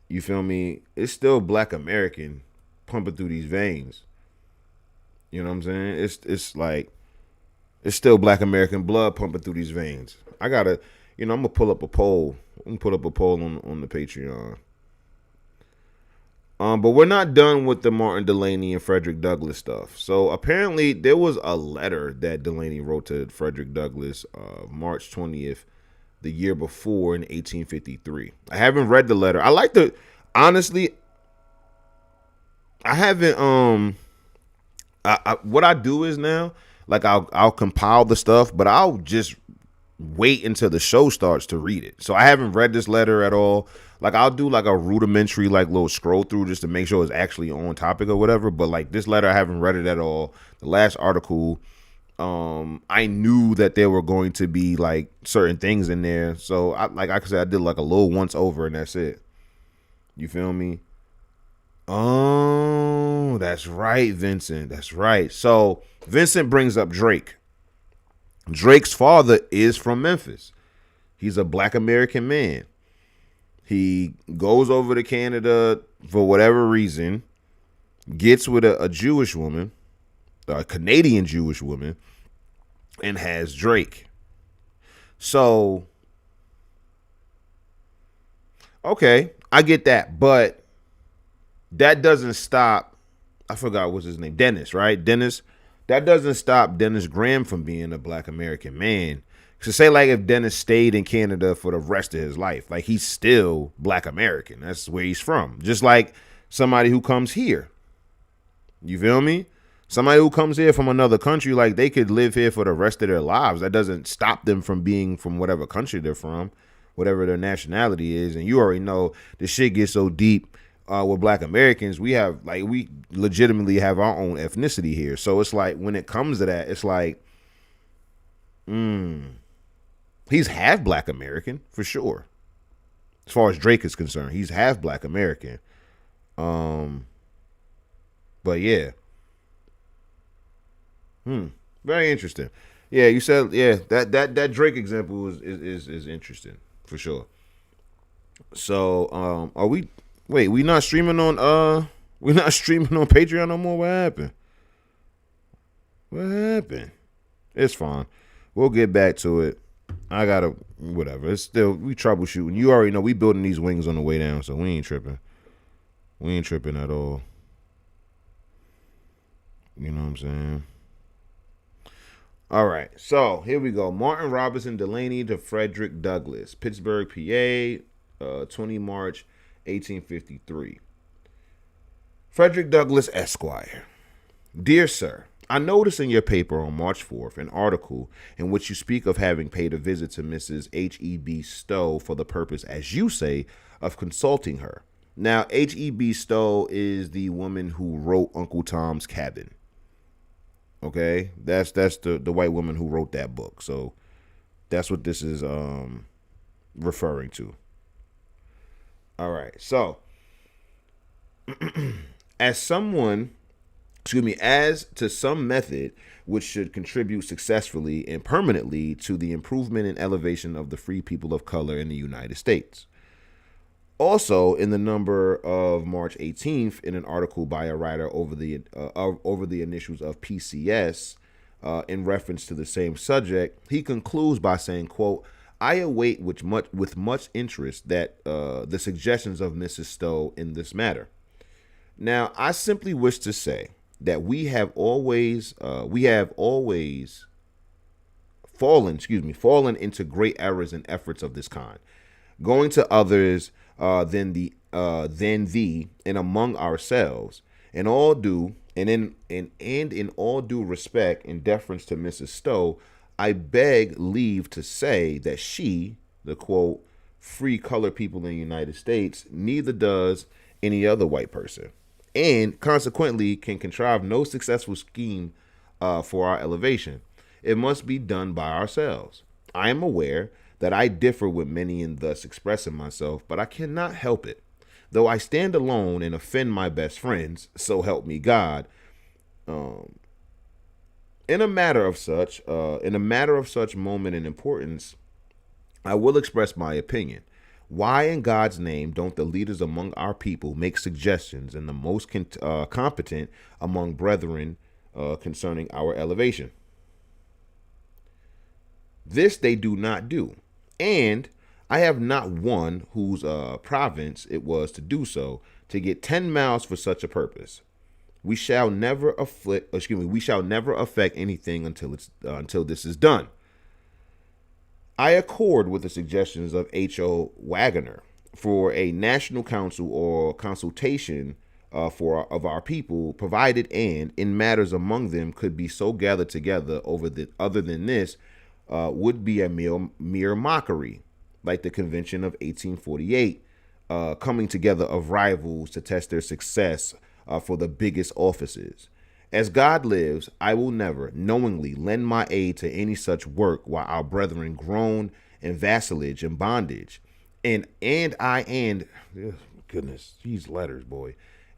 you feel me? It's still Black American pumping through these veins. You know what I'm saying? It's like it's still Black American blood pumping through these veins. I gotta, I'm gonna pull up a poll. I'm gonna put up a poll on the Patreon. But we're not done with the Martin Delany and Frederick Douglass stuff. So apparently there was a letter that Delany wrote to Frederick Douglass March 20th, the year before in 1853. I haven't read the letter. Honestly, I haven't what I do is now, like I'll compile the stuff, but I'll just wait until the show starts to read it. So I haven't read this letter at all. Like I'll do like a rudimentary like little scroll through just to make sure it's actually on topic or whatever. But like this letter, I haven't read it at all. The last article, I knew that there were going to be like certain things in there. So like I said, I did like a little once over and that's it. You feel me? Oh, that's right, Vincent. That's right. So Vincent brings up Drake. Drake's father is from Memphis. He's a Black American man. He goes over to Canada for whatever reason, gets with a Jewish woman, a Canadian Jewish woman, and has Drake. So, okay, I get that, but that doesn't stop, I forgot what's his name, Dennis, right? Dennis, that doesn't stop Dennis Graham from being a Black American man. So say like if Dennis stayed in Canada for the rest of his life, like he's still Black American. That's where he's from. Just like somebody who comes here. You feel me? Somebody who comes here from another country, like they could live here for the rest of their lives. That doesn't stop them from being from whatever country they're from, whatever their nationality is. And you already know the shit gets so deep with Black Americans. We legitimately have our own ethnicity here. So it's like when it comes to that, it's like, he's half Black American for sure. As far as Drake is concerned, he's half Black American. But yeah. Very interesting. Yeah, you said that Drake example is interesting for sure. So we not streaming on We're not streaming on Patreon no more. What happened? What happened? It's fine. We'll get back to it. I gotta whatever. It's still we troubleshooting. You already know we building these wings on the way down, so we ain't tripping. We ain't tripping at all. You know what I'm saying? All right, so here we go. Martin Robinson Delany to Frederick Douglass, Pittsburgh, PA, 20 March, 1853. Frederick Douglass, Esquire. Dear Sir, I noticed in your paper on March 4th an article in which you speak of having paid a visit to Mrs. H.E.B. Stowe for the purpose, as you say, of consulting her. Now, H.E.B. Stowe is the woman who wrote Uncle Tom's Cabin. Okay, that's the white woman who wrote that book. So that's what this is referring to. All right, so as to some method which should contribute successfully and permanently to the improvement and elevation of the free people of color in the United States. Also, in the number of March 18th, in an article by a writer over the initials of PCS, in reference to the same subject, he concludes by saying, quote, I await with much interest that the suggestions of Mrs. Stowe in this matter. Now, I simply wish to say that we have always fallen into great errors and efforts of this kind, going to others than thee and among ourselves, in all due respect and deference to Mrs. Stowe, I beg leave to say that she, the quote, free colored people in the United States, neither does any other white person, and consequently can contrive no successful scheme for our elevation. It must be done by ourselves. I am aware that I differ with many in thus expressing myself, but I cannot help it. Though I stand alone and offend my best friends, so help me God. In a matter of such moment and importance, I will express my opinion. Why in God's name don't the leaders among our people make suggestions and the most competent among brethren concerning our elevation? This they do not do. And I have not one whose province it was to do so, to get 10 miles for such a purpose. We shall never affect anything until this is done. I accord with the suggestions of H.O. Waggoner for a national council or consultation of our people, provided and in matters among them could be so gathered together other than this, would be a mere mockery, like the convention of 1848, coming together of rivals to test their success for the biggest offices. As God lives, I will never knowingly lend my aid to any such work while our brethren groan in vassalage and bondage. And goodness, these letters, boy.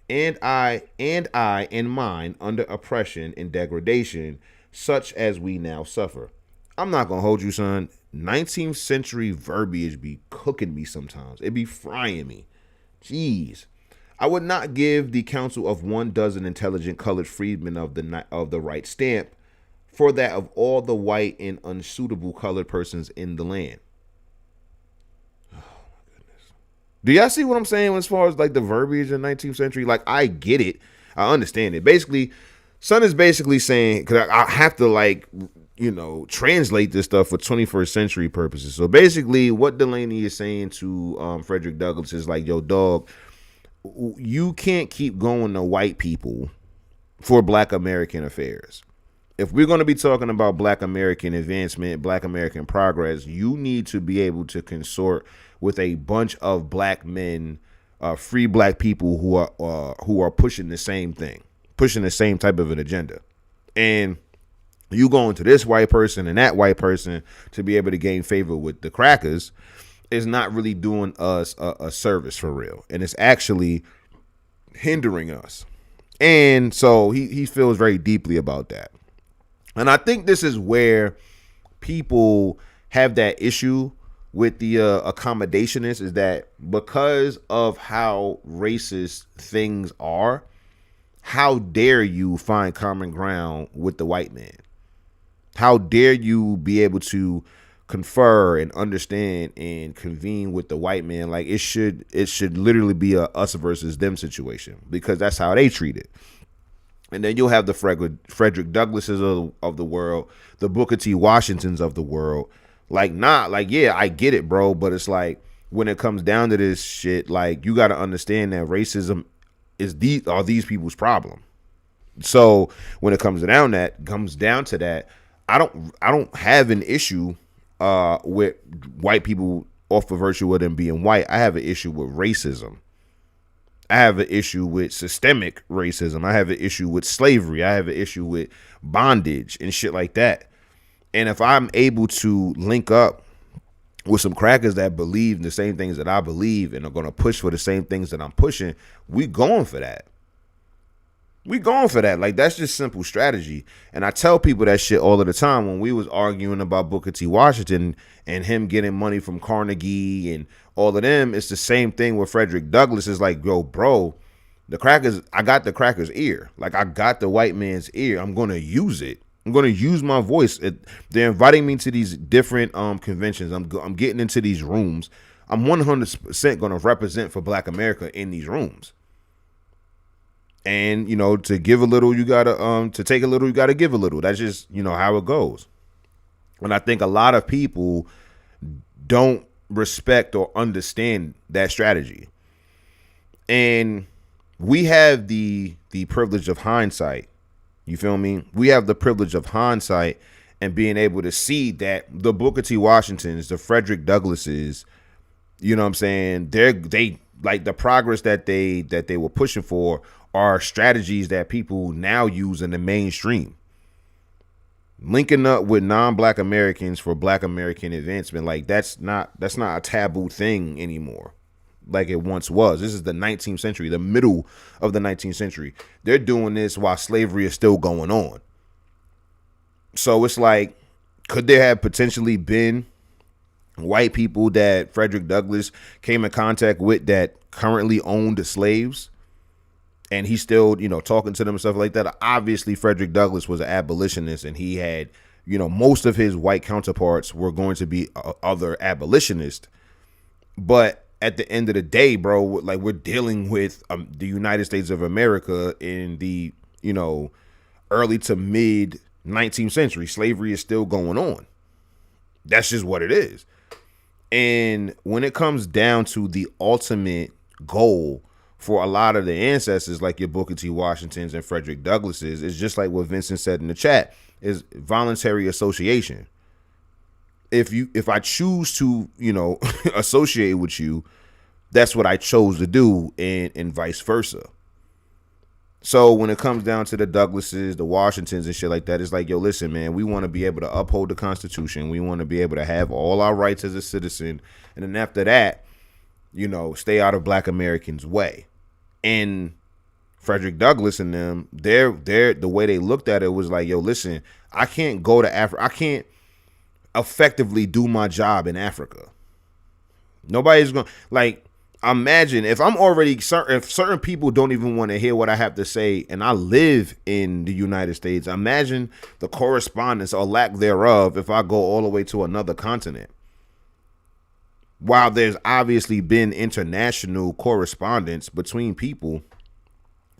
And I and mine under oppression and degradation, such as we now suffer. I'm not gonna hold you, son. 19th century verbiage be cooking me sometimes. It be frying me. Jeez. I would not give the counsel of 12 intelligent colored freedmen of the right stamp for that of all the white and unsuitable colored persons in the land. Oh my goodness. Do y'all see what I'm saying as far as like the verbiage in 19th century? Like, I get it. I understand it. Basically, son is basically saying, because I have to translate this stuff for 21st century purposes. So basically what Delany is saying to Frederick Douglass is like, yo, dog, you can't keep going to white people for Black American affairs. If we're going to be talking about Black American advancement, Black American progress, you need to be able to consort with a bunch of Black men, free Black people who are pushing the same thing, pushing the same type of an agenda. And you going to this white person and that white person to be able to gain favor with the crackers is not really doing us a service for real. And it's actually hindering us. And so he feels very deeply about that. And I think this is where people have that issue with the accommodationists is that because of how racist things are, how dare you find common ground with the white man? How dare you be able to confer and understand and convene with the white man? Like it should literally be a us versus them situation, because that's how they treat it. And then you'll have the Frederick Douglasses of the world, the Booker T. Washingtons of the world. Like, yeah, I get it, bro. But it's like, when it comes down to this shit, like, you got to understand that racism are these people's problem. So when it comes down to that, I don't have an issue with white people off of virtue of them being white. I have an issue with racism. I have an issue with systemic racism. I have an issue with slavery. I have an issue with bondage and shit like that. And if I'm able to link up with some crackers that believe the same things that I believe and are going to push for the same things that I'm pushing, we going for that. We going for that. Like, that's just simple strategy. And I tell people that shit all of the time. When we was arguing about Booker T. Washington and him getting money from Carnegie and all of them, it's the same thing with Frederick Douglass. Is like, yo, bro, I got the crackers' ear. Like, I got the white man's ear. I'm going to use it. I'm going to use my voice. They're inviting me to these different conventions. I'm getting into these rooms. I'm 100% going to represent for Black America in these rooms. And, to give a little, you got to take a little, you got to give a little. That's just, how it goes. And I think a lot of people don't respect or understand that strategy. And we have the privilege of hindsight. You feel me? We have the privilege of hindsight and being able to see that the Booker T. Washingtons, the Frederick Douglasses, you know what I'm saying? They like the progress that they were pushing for are strategies that people now use in the mainstream. Linking up with non-Black Americans for Black American advancement, like that's not a taboo thing anymore, like it once was. This is the 19th century, the middle of the 19th century. They're doing this while slavery is still going on. So it's like, could there have potentially been white people that Frederick Douglass came in contact with that currently owned slaves? And he's still, talking to them and stuff like that. Obviously, Frederick Douglass was an abolitionist, and he had, most of his white counterparts were going to be other abolitionists. But at the end of the day, bro, like, we're dealing with the United States of America in the, early to mid 19th century. Slavery is still going on. That's just what it is. And when it comes down to the ultimate goal for a lot of the ancestors, like your Booker T. Washingtons and Frederick Douglasses, it's just like what Vincent said in the chat, is voluntary association. If I choose to, associate with you, that's what I chose to do, and vice versa. So when it comes down to the Douglasses, the Washingtons and shit like that, it's like, yo, listen, man, we want to be able to uphold the Constitution. We want to be able to have all our rights as a citizen. And then after that, stay out of Black Americans' way. And Frederick Douglass and them, the way they looked at it was like, yo, listen, I can't go to Africa. I can't effectively do my job in Africa. Nobody's going to, like, imagine if I'm already if certain people don't even want to hear what I have to say, and I live in the United States. Imagine the correspondence or lack thereof if I go all the way to another continent. While there's obviously been international correspondence between people,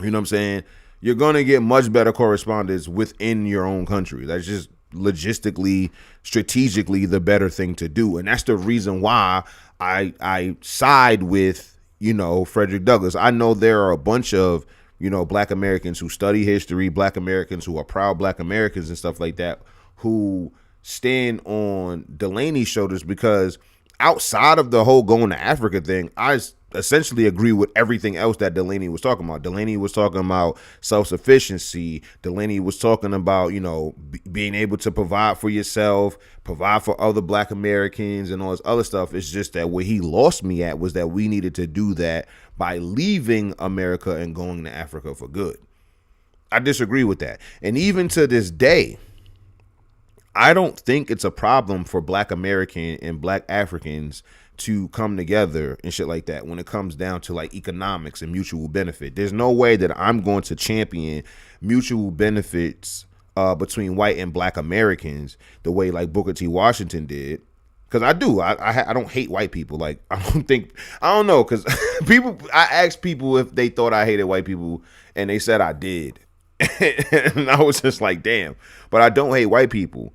you know what I'm saying? You're going to get much better correspondence within your own country. That's just logistically, strategically the better thing to do. And that's the reason why I side with, Frederick Douglass. I know there are a bunch of, Black Americans who study history, Black Americans who are proud Black Americans and stuff like that, who stand on Delany's shoulders, because outside of the whole going to Africa thing, I essentially agree with everything else that Delany was talking about. Delany was talking about self-sufficiency. Delany was talking about, being able to provide for yourself, provide for other Black Americans and all this other stuff. It's just that where he lost me at was that we needed to do that by leaving America and going to Africa for good. I disagree with that. And even to this day, I don't think it's a problem for Black American and Black Africans to come together and shit like that when it comes down to like economics and mutual benefit. There's no way that I'm going to champion mutual benefits between white and Black Americans the way like Booker T. Washington did. Because I do. I don't hate white people. Like, I don't know. Because I asked people if they thought I hated white people, and they said I did. And I was just like, damn. But I don't hate white people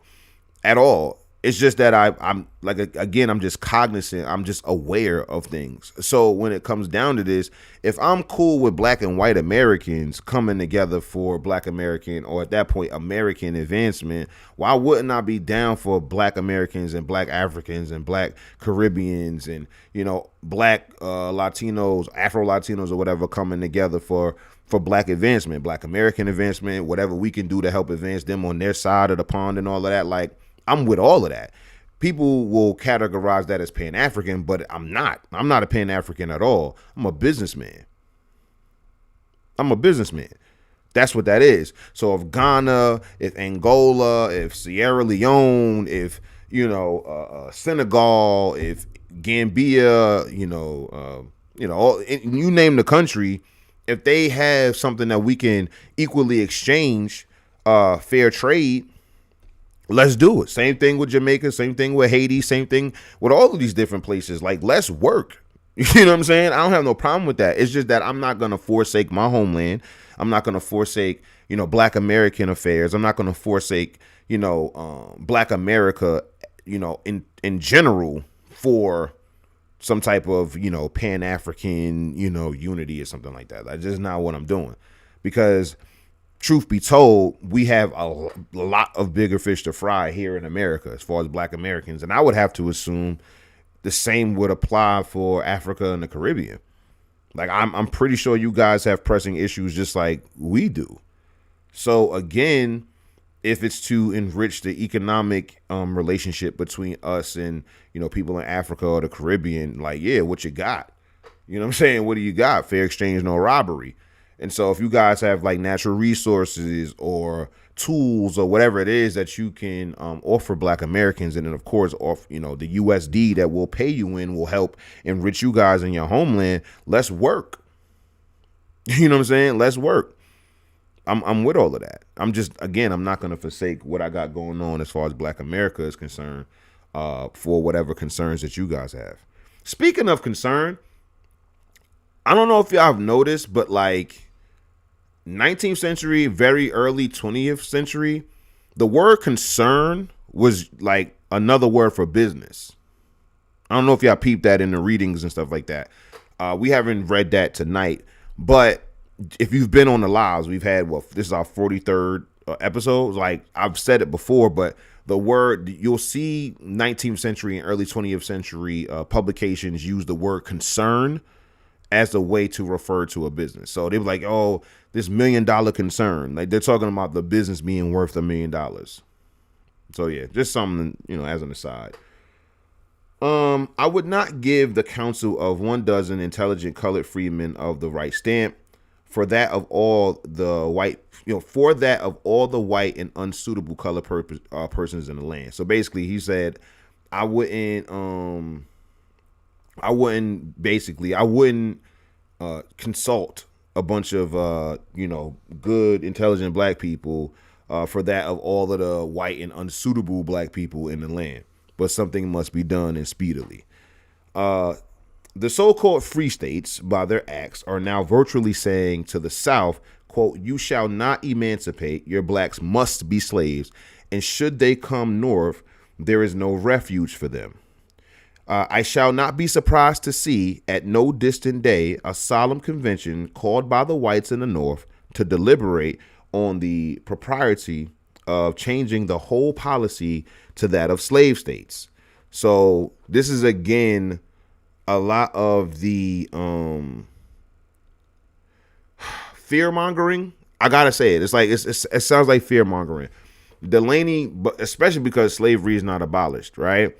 at all. It's just that I'm like, again, I'm just cognizant. I'm just aware of things. So when it comes down to this, if I'm cool with Black and white Americans coming together for Black American, or at that point, American advancement, why wouldn't I be down for Black Americans and Black Africans and Black Caribbeans and, you know, Black Latinos, Afro Latinos or whatever coming together for Black advancement, Black American advancement, whatever we can do to help advance them on their side of the pond and all of that. Like, I'm with all of that. People will categorize that as Pan-African, but I'm not. I'm not a Pan-African at all. I'm a businessman. That's what that is. So if Ghana, if Angola, if Sierra Leone, if, you know, Senegal, if Gambia, you name the country, if they have something that we can equally exchange, fair trade, let's do it. Same thing with Jamaica, same thing with Haiti, same thing with all of these different places. Like, let's work. You know what I'm saying? I don't have no problem with that. It's just that I'm not going to forsake my homeland. I'm not going to forsake, you know, Black American affairs. I'm not going to forsake, you know, Black America, you know, in general for some type of, you know, Pan-African, you know, unity or something like that. That's just not what I'm doing. Because truth be told, we have a lot of bigger fish to fry here in America as far as Black Americans. And I would have to assume the same would apply for Africa and the Caribbean. Like, I'm pretty sure you guys have pressing issues just like we do. So again, if it's to enrich the economic relationship between us and, you know, people in Africa or the Caribbean, like, yeah, what you got? You know what I'm saying? What do you got? Fair exchange, no robbery. And so if you guys have like natural resources or tools or whatever it is that you can offer Black Americans, and then of course off, you know, the USD that will pay you in will help enrich you guys in your homeland, let's work. You know what I'm saying? Let's work. I'm with all of that. I'm not going to forsake what I got going on as far as Black America is concerned for whatever concerns that you guys have. Speaking of concern, I don't know if y'all have noticed, but like 19th century, very early 20th century, the word concern was like another word for business. I don't know if y'all peeped that in the readings and stuff like that. We haven't read that tonight, but if you've been on the lives, we've had, this is our 43rd episode. Like, I've said it before, but the word, you'll see 19th century and early 20th century publications use the word concern as a way to refer to a business. So they were like, oh, this $1 million concern. Like, they're talking about the business being worth $1 million. So yeah, just something, you know, as an aside. I would not give the counsel of 12 intelligent colored freedmen of the right stamp for that of all the white, and unsuitable colored persons in the land. So basically, he said, I wouldn't consult a bunch of good, intelligent Black people for that of all of the white and unsuitable Black people in the land. But something must be done, and speedily. The so-called free states, by their acts, are now virtually saying to the South, quote, you shall not emancipate, your Blacks must be slaves, and should they come north, there is no refuge for them. I shall not be surprised to see, at no distant day, a solemn convention called by the whites in the North to deliberate on the propriety of changing the whole policy to that of slave states. So this is, again, a lot of the fear mongering. I gotta say it. It's like it sounds like fear mongering. Delany, but especially because slavery is not abolished, right?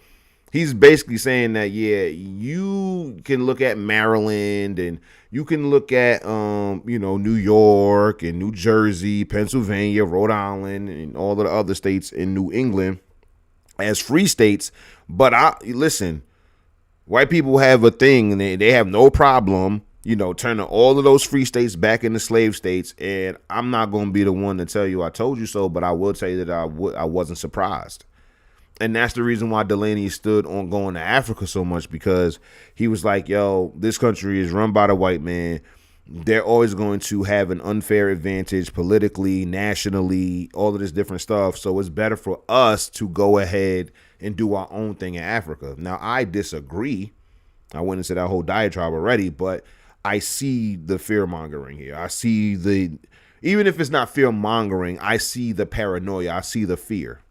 He's basically saying that, yeah, you can look at Maryland and you can look at New York and New Jersey, Pennsylvania, Rhode Island, and all of the other states in New England, as free states. But listen, white people have a thing, and they have no problem, turning all of those free states back into slave states. And I'm not going to be the one to tell you I told you so, but I will tell you that I wasn't surprised. And that's the reason why Delany stood on going to Africa so much, because he was like, yo, this country is run by the white man. They're always going to have an unfair advantage politically, nationally, all of this different stuff. So it's better for us to go ahead and do our own thing in Africa. Now, I disagree. I went into that whole diatribe already, but I see the fear mongering here. I see even if it's not fear mongering, I see the paranoia. I see the fear.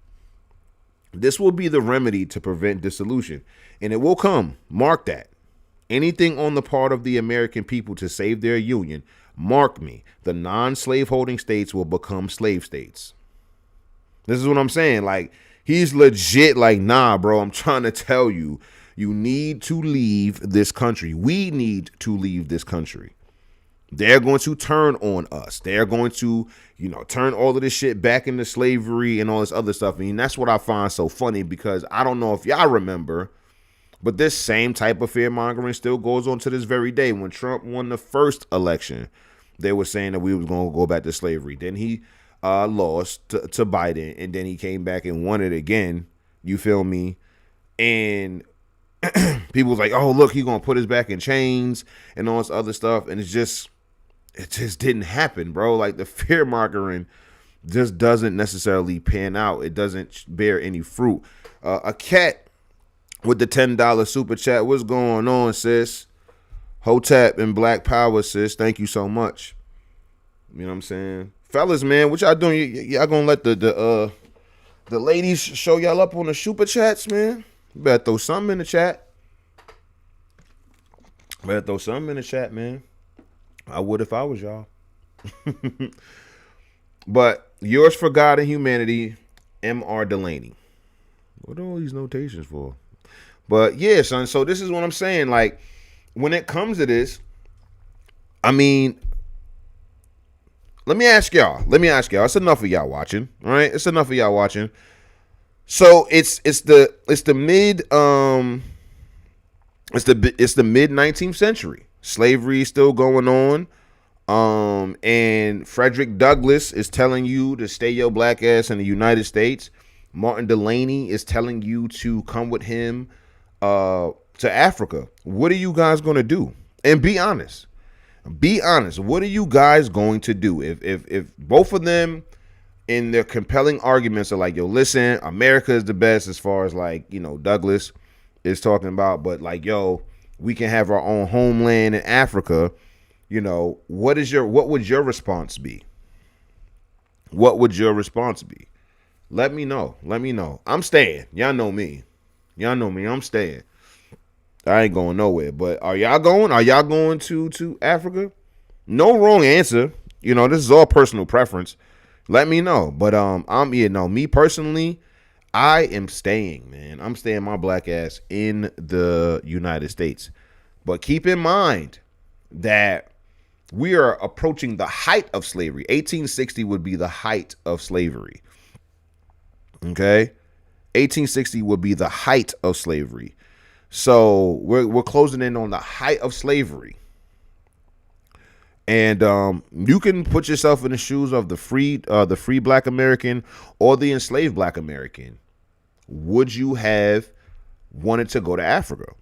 This will be the remedy to prevent dissolution, and it will come. Mark that. Anything on the part of the American people to save their union, mark me, the non-slave-holding states will become slave states. This is what I'm saying. Like, he's legit like, nah, bro, I'm trying to tell you, you need to leave this country. We need to leave this country. They're going to turn on us. They're going to, turn all of this shit back into slavery and all this other stuff. And that's what I find so funny, because I don't know if y'all remember, but this same type of fear mongering still goes on to this very day. When Trump won the first election, they were saying that we was going to go back to slavery. Then he lost to Biden, and then he came back and won it again. You feel me? And people was like, oh, look, he's going to put us back in chains and all this other stuff. And it just didn't happen, bro. Like, the fear mongering just doesn't necessarily pan out. It doesn't bear any fruit. A cat with the $10 super chat. What's going on, sis? Hotep and Black Power, sis. Thank you so much. You know what I'm saying? Fellas, man, what y'all doing? Y'all gonna let the ladies show y'all up on the super chats, man? You better throw something in the chat. Man. I would if I was y'all. But yours for God and humanity, M.R. Delany. What are all these notations for? But yeah, son, so this is what I'm saying. Like, when it comes to this, I mean, let me ask y'all. It's enough of y'all watching, all right? It's enough of y'all watching. So it's the mid 19th century. Slavery is still going on. And Frederick Douglass is telling you to stay your black ass in the United States. Martin Delany is telling you to come with him to Africa. What are you guys going to do? And be honest. What are you guys going to do? If both of them in their compelling arguments are like, yo, listen, America is the best, as far as like, Douglass is talking about, but like, yo, we can have our own homeland in Africa. What would your response be? What would your response be? Let me know. I'm staying. Y'all know me. I'm staying. I ain't going nowhere. But are y'all going? Are y'all going to Africa? No wrong answer. This is all personal preference. Let me know. But me personally, I am staying, man. I'm staying my black ass in the United States. But keep in mind that we are approaching the height of slavery. 1860 would be the height of slavery. Okay? 1860 would be the height of slavery. So we're closing in on the height of slavery. And you can put yourself in the shoes of the free black American or the enslaved black American. Would you have wanted to go to Africa?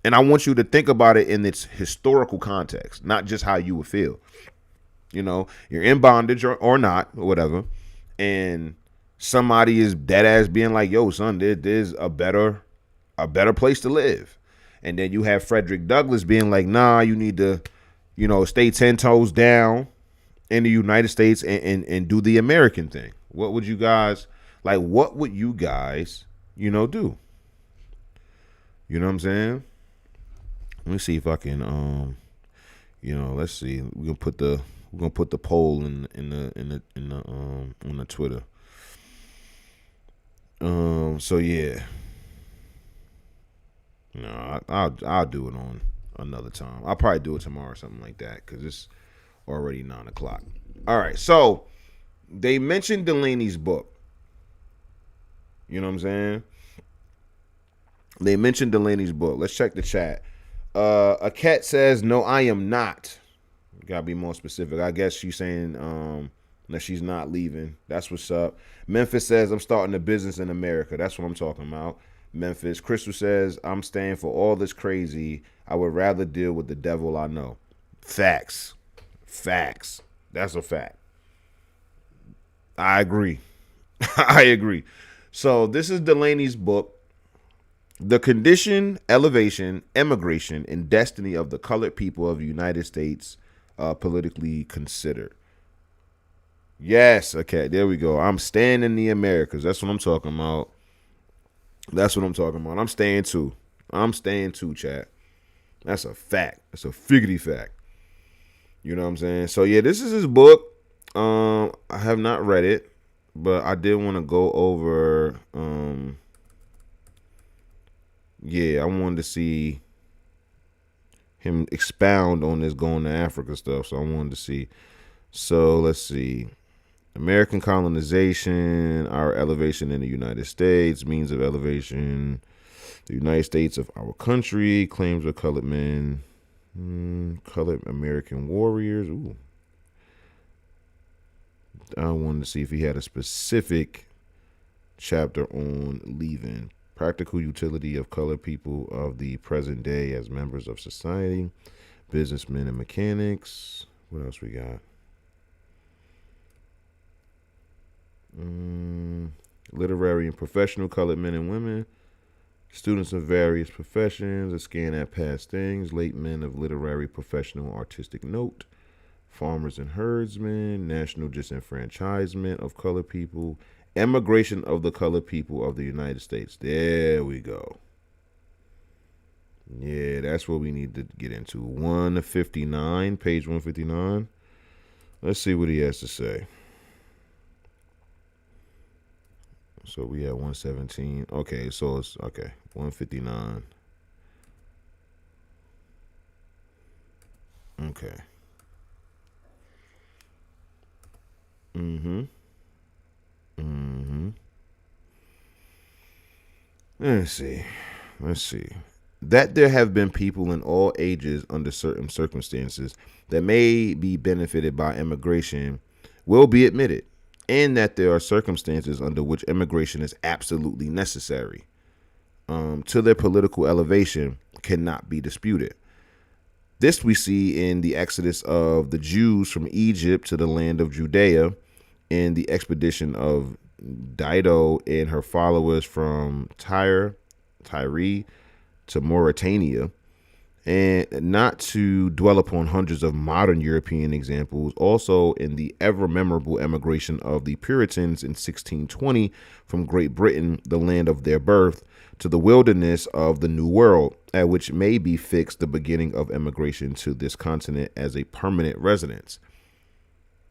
And I want you to think about it in its historical context, not just how you would feel. You're in bondage or not, or whatever. And somebody is dead ass being like, yo, son, there's a better place to live. And then you have Frederick Douglass being like, nah, you need to, stay 10 toes down in the United States and do the American thing. What would you guys do? You know what I'm saying? Let me see if I can let's see. We're gonna put the poll in the on the Twitter. So yeah. No, I'll do it on another time. I'll probably do it tomorrow or something like that, because it's already 9:00. All right, so they mentioned Delany's book. You know what I'm saying? They mentioned Delany's book. Let's check the chat. A cat says, "No, I am not." Gotta be more specific. I guess she's saying that she's not leaving. That's what's up. Memphis says, "I'm starting a business in America." That's what I'm talking about. Memphis. Crystal says, "I'm staying for all this crazy. I would rather deal with the devil I know." Facts. Facts. That's a fact. I agree. I agree. So this is Delany's book, "The Condition, Elevation, Emigration, and Destiny of the Colored People of the United States, Politically Considered." Yes, okay, there we go. I'm staying in the Americas. That's what I'm talking about. That's what I'm talking about. I'm staying too. I'm staying too, chat. That's a fact. That's a figgity fact. You know what I'm saying? So yeah, this is his book. I have not read it, but I did want to go over. Yeah, I wanted to see him expound on this going to Africa stuff. So I wanted to see. So let's see. American colonization, our elevation in the United States, means of elevation, the United States of our country, claims of colored men, colored American warriors. Ooh. I wanted to see if he had a specific chapter on leaving. Practical utility of colored people of the present day as members of society, businessmen and mechanics. What else we got? Literary and professional colored men and women, students of various professions, a scan at past things, late men of literary, professional, artistic note, farmers and herdsmen, national disenfranchisement of colored people, emigration of the colored people of the United States. There we go. Yeah, that's what we need to get into. 159, page 159. Let's see what he has to say. So we have 117. Okay, so it's okay. 159. Okay. Let's see. That there have been people in all ages under certain circumstances that may be benefited by immigration will be admitted, and that there are circumstances under which immigration is absolutely necessary to their political elevation cannot be disputed. This we see in the exodus of the Jews from Egypt to the land of Judea, in the expedition of Dido and her followers from Tyre to Mauritania, and not to dwell upon hundreds of modern European examples, also in the ever memorable emigration of the Puritans in 1620 from Great Britain, the land of their birth, to the wilderness of the New World, at which may be fixed the beginning of emigration to this continent as a permanent residence.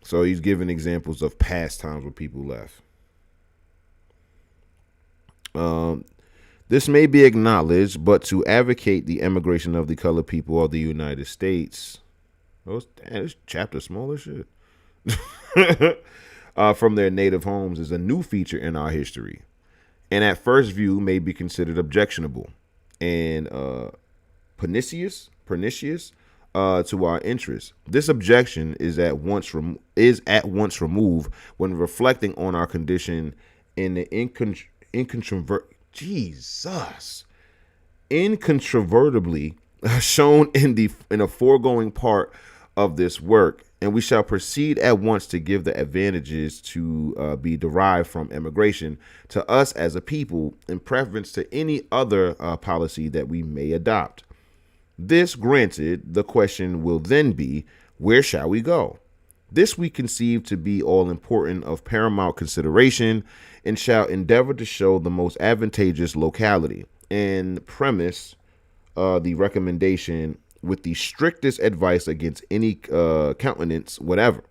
So he's giving examples of past times where people left. This may be acknowledged, but to advocate the emigration of the colored people of the United States, this chapter small as shit, from their native homes is a new feature in our history, and at first view may be considered objectionable and pernicious to our interests. This objection is at once removed when reflecting on our condition in the incontrovertibly shown in a foregoing part of this work, and we shall proceed at once to give the advantages to be derived from immigration to us as a people in preference to any other policy that we may adopt. This granted, the question will then be, where shall we go? This we conceive to be all important of paramount consideration, and shall endeavor to show the most advantageous locality, and premise the recommendation with the strictest advice against any countenance whatever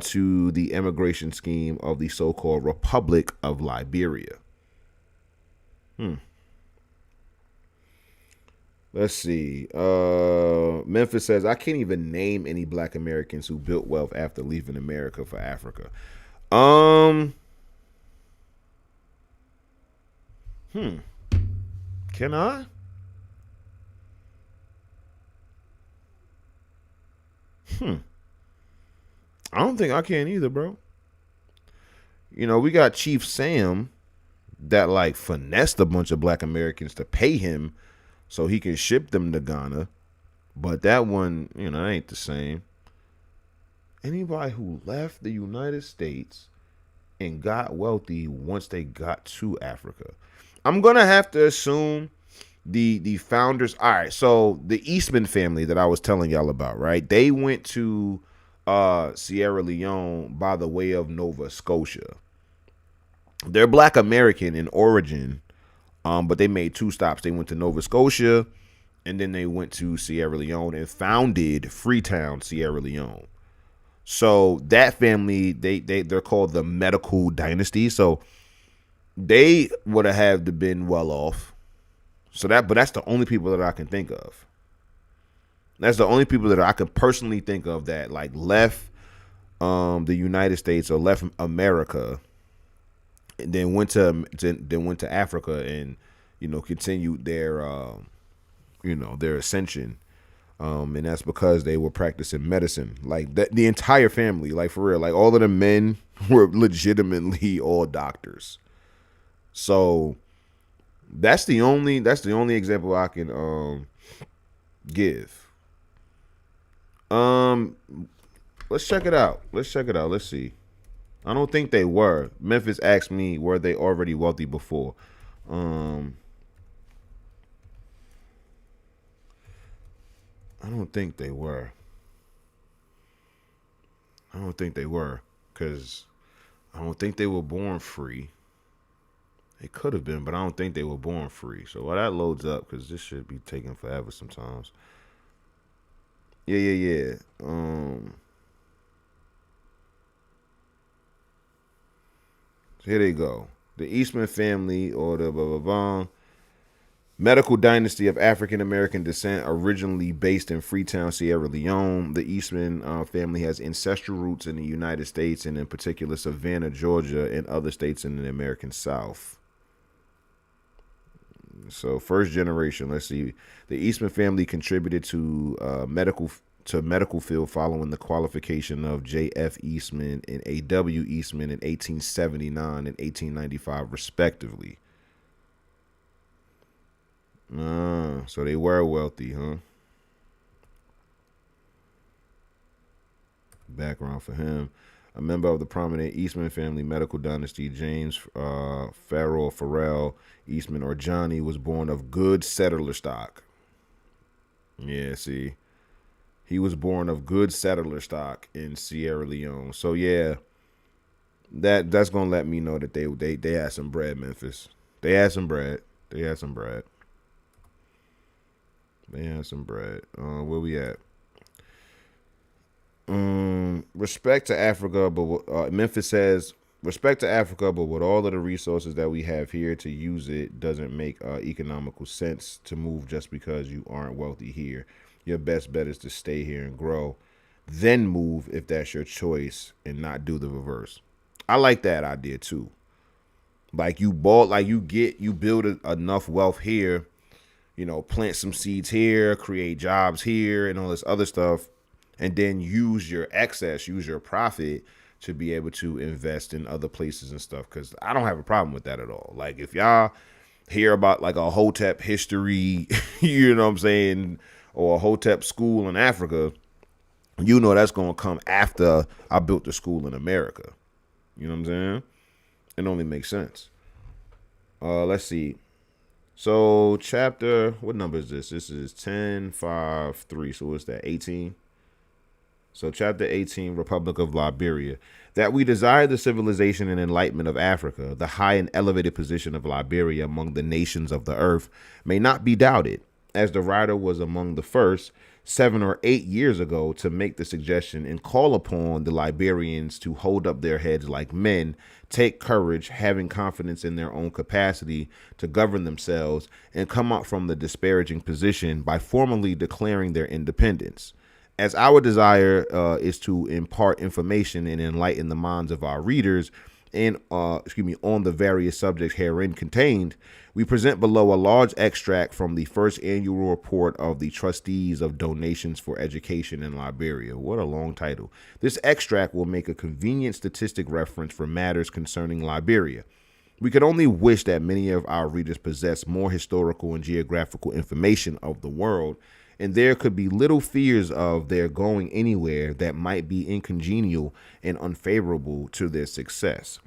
to the immigration scheme of the so-called Republic of Liberia. Let's see. Memphis says, I can't even name any black Americans who built wealth after leaving America for Africa. Hmm. Can I? Hmm. I don't think I can either, bro. You know, we got Chief Sam that like finessed a bunch of black Americans to pay him so he can ship them to Ghana. But that one, ain't the same. Anybody who left the United States and got wealthy once they got to Africa. I'm gonna have to assume the founders. All right, so the Eastman family that I was telling y'all about, right? They went to Sierra Leone by the way of Nova Scotia. They're black American in origin, but they made two stops. They went to Nova Scotia and then they went to Sierra Leone and founded Freetown, Sierra Leone. So that family, they're called the medical dynasty. So they would have been well off. But that's the only people that I can think of. That's the only people that I can personally think of that like left the United States or left America, and then went to Africa and continued their ascension. And that's because they were practicing medicine. Like that, the entire family, like for real, like all of the men were legitimately all doctors. So that's the only example I can give. Um, let's check it out. Let's see. I don't think they were. Memphis asked me, were they already wealthy before? I don't think they were. Because I don't think they were born free. They could have been, but I don't think they were born free. So while that loads up, because this should be taking forever sometimes. Yeah. Here they go. The Eastman family, or the blah blah blah. Medical dynasty of African American descent, originally based in Freetown, Sierra Leone. The Eastman family has ancestral roots in the United States, and in particular Savannah, Georgia, and other states in the American South. So first generation, let's see. The Eastman family contributed to medical field following the qualification of J.F. Eastman and A.W. Eastman in 1879 and 1895, respectively. So they were wealthy, huh? Background for him. A member of the prominent Eastman family medical dynasty, James Farrell Eastman, or Johnny, was born of good settler stock. Yeah, see. He was born of good settler stock in Sierra Leone. So yeah, that's gonna let me know that they had some bread, Memphis. They had some bread. Where we at? Respect to Africa, but Memphis says respect to Africa, but with all of the resources that we have here, to use it doesn't make economical sense to move just because you aren't wealthy here. Your best bet is to stay here and grow, then move if that's your choice, and not do the reverse. I like that idea too. Like you build enough wealth here, plant some seeds here, create jobs here, and all this other stuff, and then use your profit to be able to invest in other places and stuff. Because I don't have a problem with that at all. Like if y'all hear about like a Hotep history, you know what I'm saying, or a Hotep school in Africa, that's going to come after I built the school in America. You know what I'm saying? It only makes sense. Let's see. So chapter, what number is this? This is 10:5:3. So what's that, 18? So chapter 18, Republic of Liberia. That we desire the civilization and enlightenment of Africa, the high and elevated position of Liberia among the nations of the earth, may not be doubted, as the writer was among the first 7 or 8 years ago to make the suggestion and call upon the Liberians to hold up their heads like men, take courage, having confidence in their own capacity to govern themselves, and come out from the disparaging position by formally declaring their independence. As our desire is to impart information and enlighten the minds of our readers, on the various subjects herein contained, we present below a large extract from the first annual report of the Trustees of Donations for Education in Liberia. What a long title. This extract will make a convenient statistic reference for matters concerning Liberia. We could only wish that many of our readers possess more historical and geographical information of the world, and there could be little fears of their going anywhere that might be incongenial and unfavorable to their success.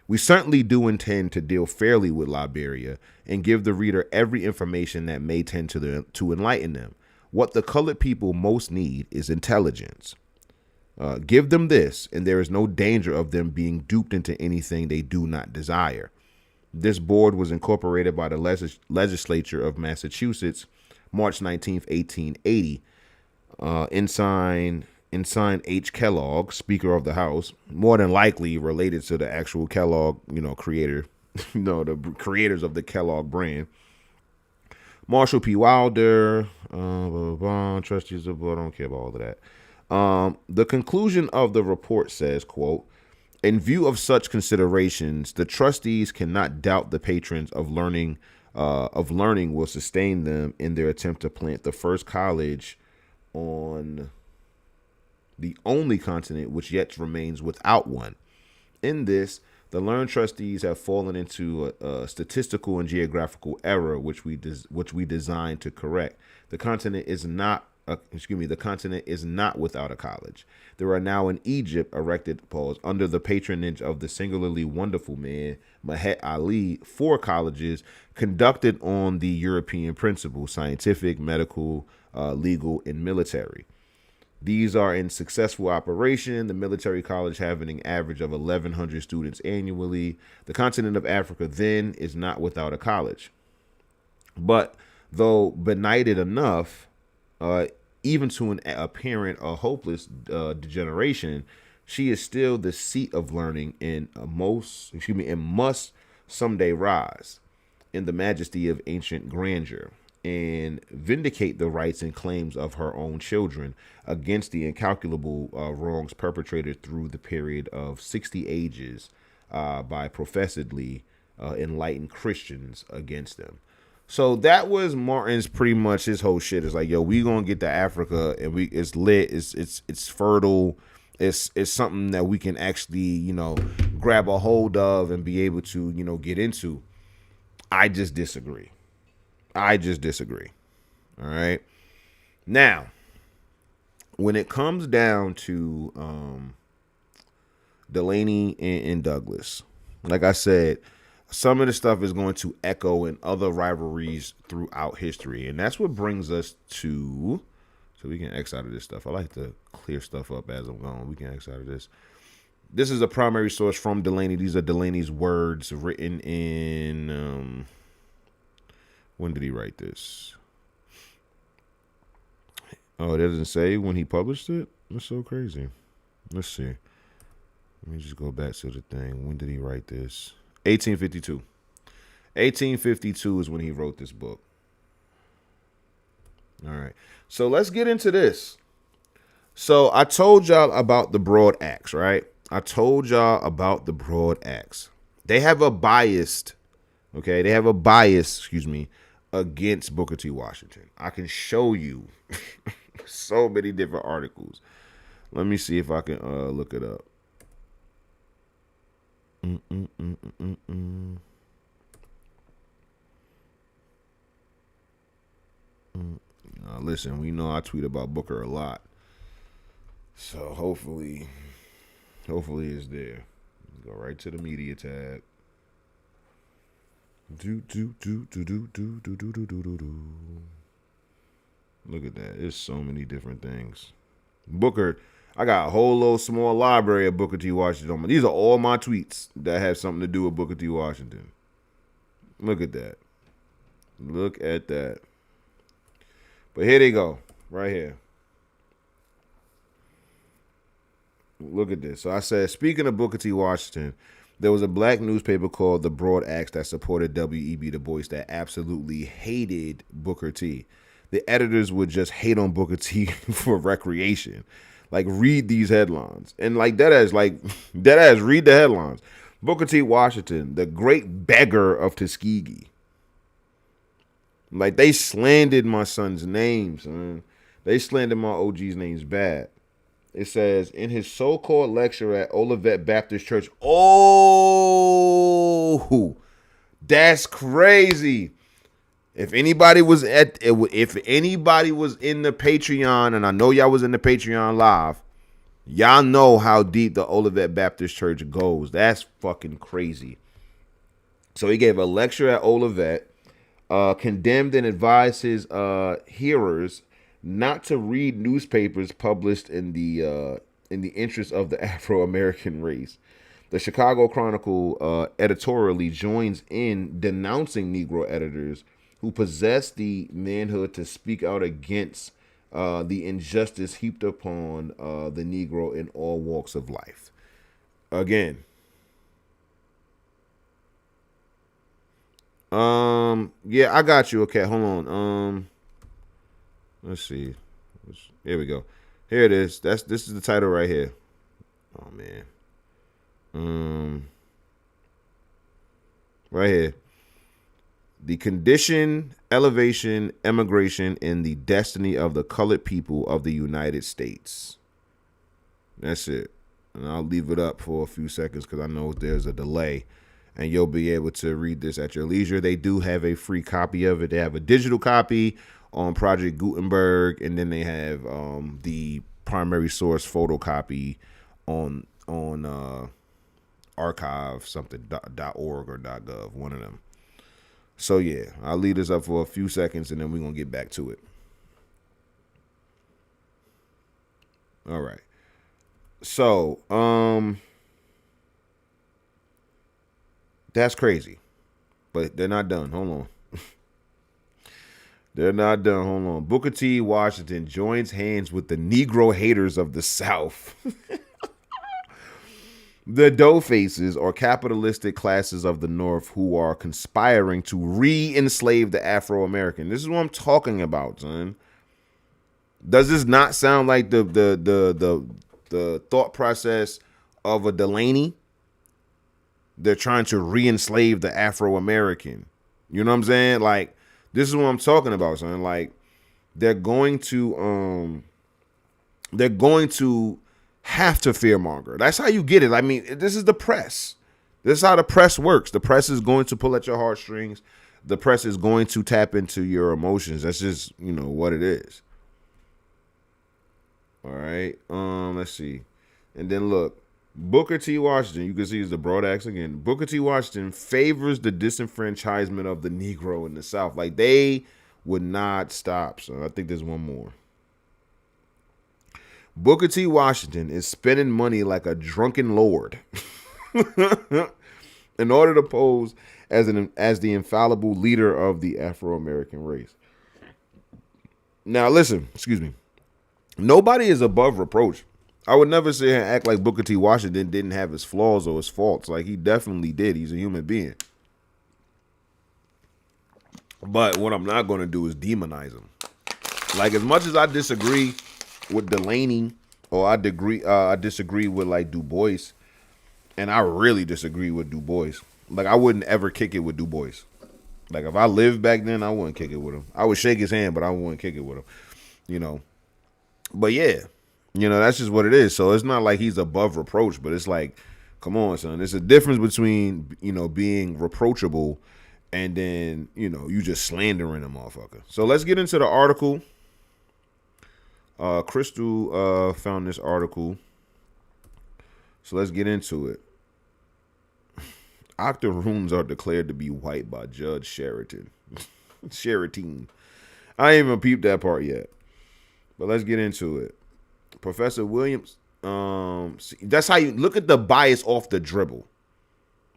We certainly do intend to deal fairly with Liberia and give the reader every information that may tend to enlighten them. What the colored people most need is intelligence. Give them this, and there is no danger of them being duped into anything they do not desire. This board was incorporated by the legislature of Massachusetts, March 19th, 1880. Ensign H. Kellogg, Speaker of the House, more than likely related to the actual Kellogg, creator, the creators of the Kellogg brand. Marshall P. Wilder, trustees of the board, I don't care about all of that. The conclusion of the report says, quote, in view of such considerations, the trustees cannot doubt the patrons of learning will sustain them in their attempt to plant the first college on the only continent which yet remains without one. In this, the learned trustees have fallen into a statistical and geographical error which we designed to correct. The continent is not without a college. There are now in Egypt erected, under the patronage of the singularly wonderful man, Mahet Ali, 4 colleges conducted on the European principle, scientific, medical, legal, and military. These are in successful operation, the military college having an average of 1,100 students annually. The continent of Africa then is not without a college. But though benighted enough, even to an apparent or hopeless degeneration, she is still the seat of learning and must someday rise in the majesty of ancient grandeur and vindicate the rights and claims of her own children against the incalculable wrongs perpetrated through the period of 60 ages by professedly enlightened Christians against them. So that was Martin's pretty much his whole shit. It's like, yo, we gonna get to Africa and it's lit, it's fertile, it's something that we can actually, grab a hold of and be able to, get into. I just disagree. All right. Now, when it comes down to Delany and Douglass, like I said, some of the stuff is going to echo in other rivalries throughout history. And that's what brings us to, so we can X out of this stuff. I like to clear stuff up as I'm going. We can X out of this. This is a primary source from Delany. These are Delany's words written in, when did he write this? Oh, it doesn't say when he published it? That's so crazy. Let's see. Let me just go back to the thing. When did he write this? 1852. 1852 is when he wrote this book. All right. So let's get into this. So I told y'all about the Broad Acts, right? They have a bias, against Booker T. Washington. I can show you so many different articles. Let me see if I can look it up. Listen, we know I tweet about Booker a lot, so hopefully it's there. Go right to the media tab. Look at that. There's so many different things. Booker, I got a whole little small library of Booker T. Washington. These are all my tweets that have something to do with Booker T. Washington. Look at that. But here they go. Right here. Look at this. So I said, speaking of Booker T. Washington, there was a black newspaper called the Broad Acts that supported W.E.B. Du Bois that absolutely hated Booker T. The editors would just hate on Booker T for recreation. Like, read these headlines. And dead ass, read the headlines. Booker T. Washington, the great beggar of Tuskegee. Like, they slandered my son's name, son. They slandered my OG's names bad. It says, in his so-called lecture at Olivet Baptist Church. Oh, that's crazy. If anybody was in the Patreon, and I know y'all was in the Patreon live, y'all know how deep the Olivet Baptist Church goes. That's fucking crazy. So he gave a lecture at Olivet, condemned and advised his hearers not to read newspapers published in the interest of the Afro-American race. The Chicago Chronicle editorially joins in denouncing Negro editors who possess the manhood to speak out against the injustice heaped upon the Negro in all walks of life. Again, yeah, I got you. Okay, hold on. Let's see. Here we go. Here it is. This is the title right here. Oh man. Right here. The condition, elevation, emigration, and the destiny of the colored people of the United States. That's it. And I'll leave it up for a few seconds because I know there's a delay. And you'll be able to read this at your leisure. They do have a free copy of it. They have a digital copy on Project Gutenberg, and then they have the primary source photocopy on archive something .org or .gov, one of them. So yeah, I'll leave this up for a few seconds, and then we're gonna get back to it. All right. So that's crazy, but they're not done. Hold on. They're not done. Hold on. Booker T. Washington joins hands with the Negro haters of the South. The dough faces or capitalistic classes of the North who are conspiring to re-enslave the Afro-American. This is what I'm talking about, son. Does this not sound like the thought process of a Delany? They're trying to re-enslave the Afro-American. You know what I'm saying? Like, this is what I'm talking about, son. Like, they're going to have to fearmonger. That's how you get it. I mean, this is the press. This is how the press works. The press is going to pull at your heartstrings. The press is going to tap into your emotions. That's just, what it is. All right. Let's see. And then look, Booker T. Washington, you can see is the broad axe again. Booker T. Washington favors the disenfranchisement of the Negro in the South. Like, they would not stop. So I think there's one more. Booker T. Washington is spending money like a drunken lord in order to pose as the infallible leader of the Afro-American race. Now, listen, excuse me. Nobody is above reproach. I would never sit here and act like Booker T. Washington didn't have his flaws or his faults. Like, he definitely did. He's a human being. But what I'm not going to do is demonize him. Like, as much as I disagree with Delany, or I disagree with like Du Bois, and I really disagree with Du Bois. Like, I wouldn't ever kick it with Du Bois. Like, if I lived back then, I wouldn't kick it with him. I would shake his hand, but I wouldn't kick it with him. But yeah, that's just what it is. So it's not like he's above reproach, but it's like, come on, son. There's a difference between being reproachable and then you just slandering a motherfucker. So let's get into the article. Crystal found this article, so let's get into it. Octoroons are declared to be white by Judge Sheraton. I ain't even peeped that part yet, but let's get into it. Professor Williams, that's how you look at the bias off the dribble.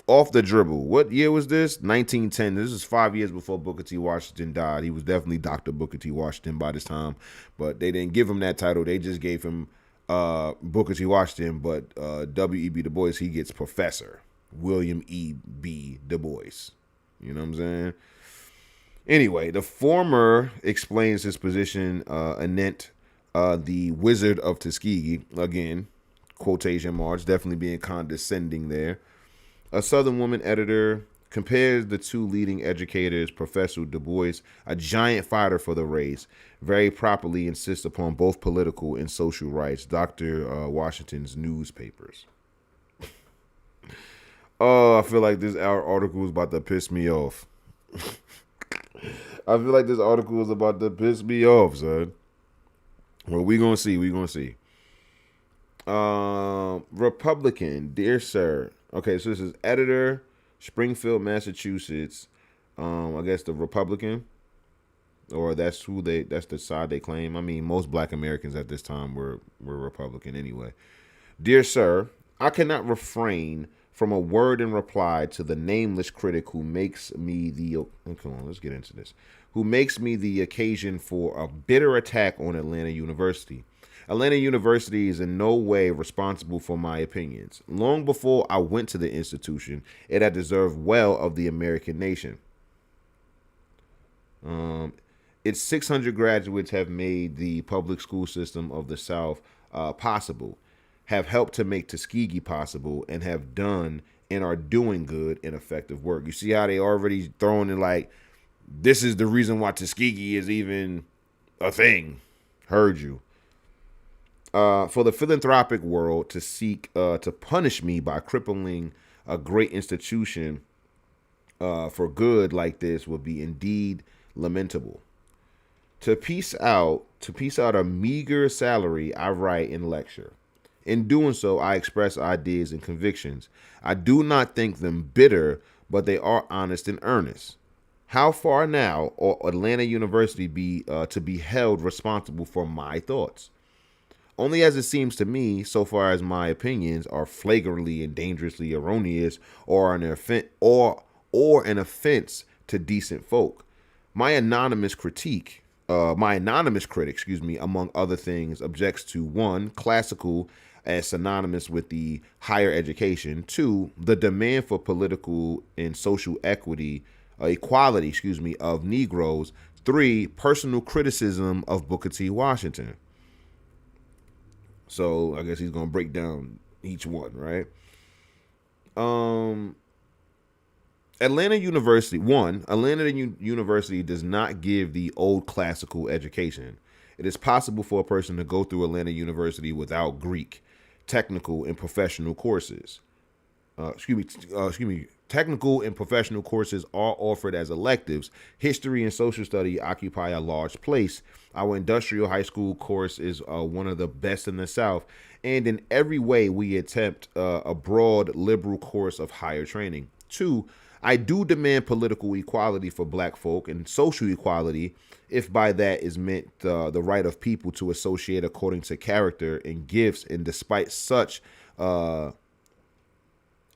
What year was this? 1910. This is 5 years before Booker T. Washington died. He was definitely Dr. Booker T. Washington by this time, but they didn't give him that title. They just gave him Booker T. Washington, but W.E.B. Du Bois, he gets Professor William E.B. Du Bois. You know what I'm saying? Anyway, the former explains his position anent the Wizard of Tuskegee, again, quotation marks, definitely being condescending there, A Southern woman editor compares the two leading educators, Professor Du Bois, a giant fighter for the race, very properly insists upon both political and social rights, Dr. Washington's newspapers. Oh, I feel like this article is about to piss me off. I feel like this article is about to piss me off, son. Well, we gonna see. We gonna see. Republican, dear sir. Okay, so this is editor, Springfield, Massachusetts. I guess the Republican, or that's the side they claim. I mean, most Black Americans at this time were Republican anyway. Dear sir, I cannot refrain from a word in reply to the nameless critic who makes me the come on, let's get into this. Who makes me the occasion for a bitter attack on Atlanta University. Atlanta University is in no way responsible for my opinions. Long before I went to the institution, it had deserved well of the American nation. Its 600 graduates have made the public school system of the South possible, have helped to make Tuskegee possible, and have done and are doing good and effective work. You see how they already throwing in like, this is the reason why Tuskegee is even a thing. Heard you. For the philanthropic world to seek to punish me by crippling a great institution for good like this would be indeed lamentable. To piece out a meager salary, I write and lecture. In doing so, I express ideas and convictions. I do not think them bitter, but they are honest and earnest. How far now ought Atlanta University be to be held responsible for my thoughts? Only as it seems to me, so far as my opinions are flagrantly and dangerously erroneous, or an offense to decent folk. My anonymous critic, among other things, objects to 1, classical as synonymous with the higher education; 2, the demand for political and social equality of Negroes; 3, personal criticism of Booker T. Washington. So I guess he's gonna break down each one, right? Atlanta University does not give the old classical education. It is possible for a person to go through Atlanta University without Greek, technical and professional courses. Technical and professional courses are offered as electives. History and social study occupy a large place. Our industrial high school course is one of the best in the South, and in every way we attempt a broad liberal course of higher training. 2, I do demand political equality for Black folk and social equality, if by that is meant the right of people to associate according to character and gifts, and despite such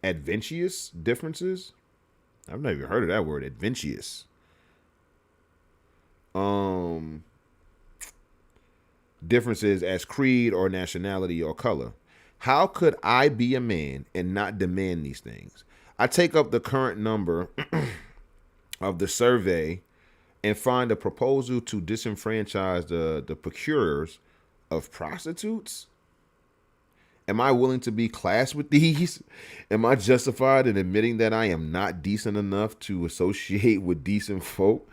adventitious differences. I've never even heard of that word, adventitious. Differences as creed or nationality or color. How could I be a man and not demand these things? I take up the current number of the survey and find a proposal to disenfranchise the procurers of prostitutes. Am I willing to be classed with these? Am I justified in admitting that I am not decent enough to associate with decent folk?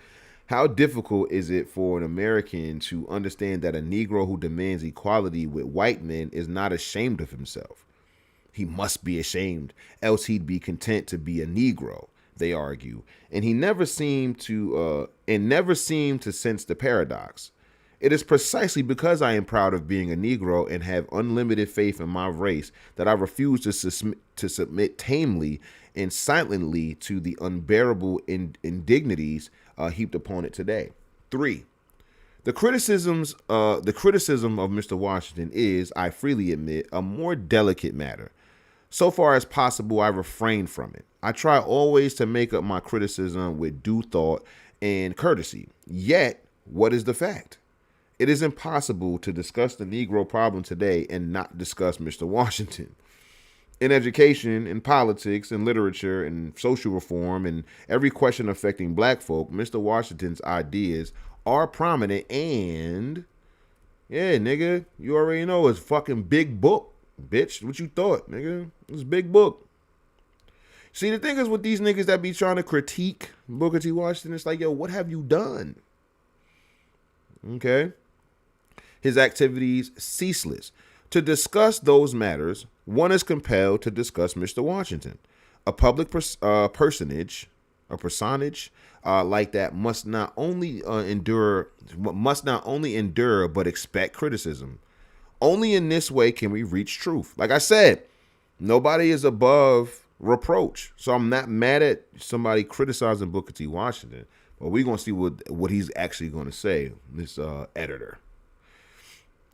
How difficult is it for an American to understand that a Negro who demands equality with white men is not ashamed of himself? He must be ashamed, else he'd be content to be a Negro, they argue. And he never seemed to sense the paradox. It is precisely because I am proud of being a Negro and have unlimited faith in my race that I refuse to submit tamely and silently to the unbearable indignities heaped upon it today. 3, the criticism of Mr. Washington is, I freely admit, a more delicate matter. So far as possible, I refrain from it. I try always to make up my criticism with due thought and courtesy. Yet, what is the fact? It is impossible to discuss the Negro problem today and not discuss Mr. Washington. In education, in politics, in literature, in social reform, and every question affecting Black folk, Mr. Washington's ideas are prominent and, yeah, nigga, you already know it's fucking big book, bitch. What you thought, nigga? It's big book. See, the thing is with these niggas that be trying to critique Booker T. Washington, it's like, yo, what have you done? Okay. His activities ceaseless. To discuss those matters, one is compelled to discuss Mr. Washington. A public personage like that must not only endure but expect criticism. Only in this way can we reach truth. Like I said, nobody is above reproach. So I'm not mad at somebody criticizing Booker T. Washington, but we're gonna see what he's actually gonna say. This editor.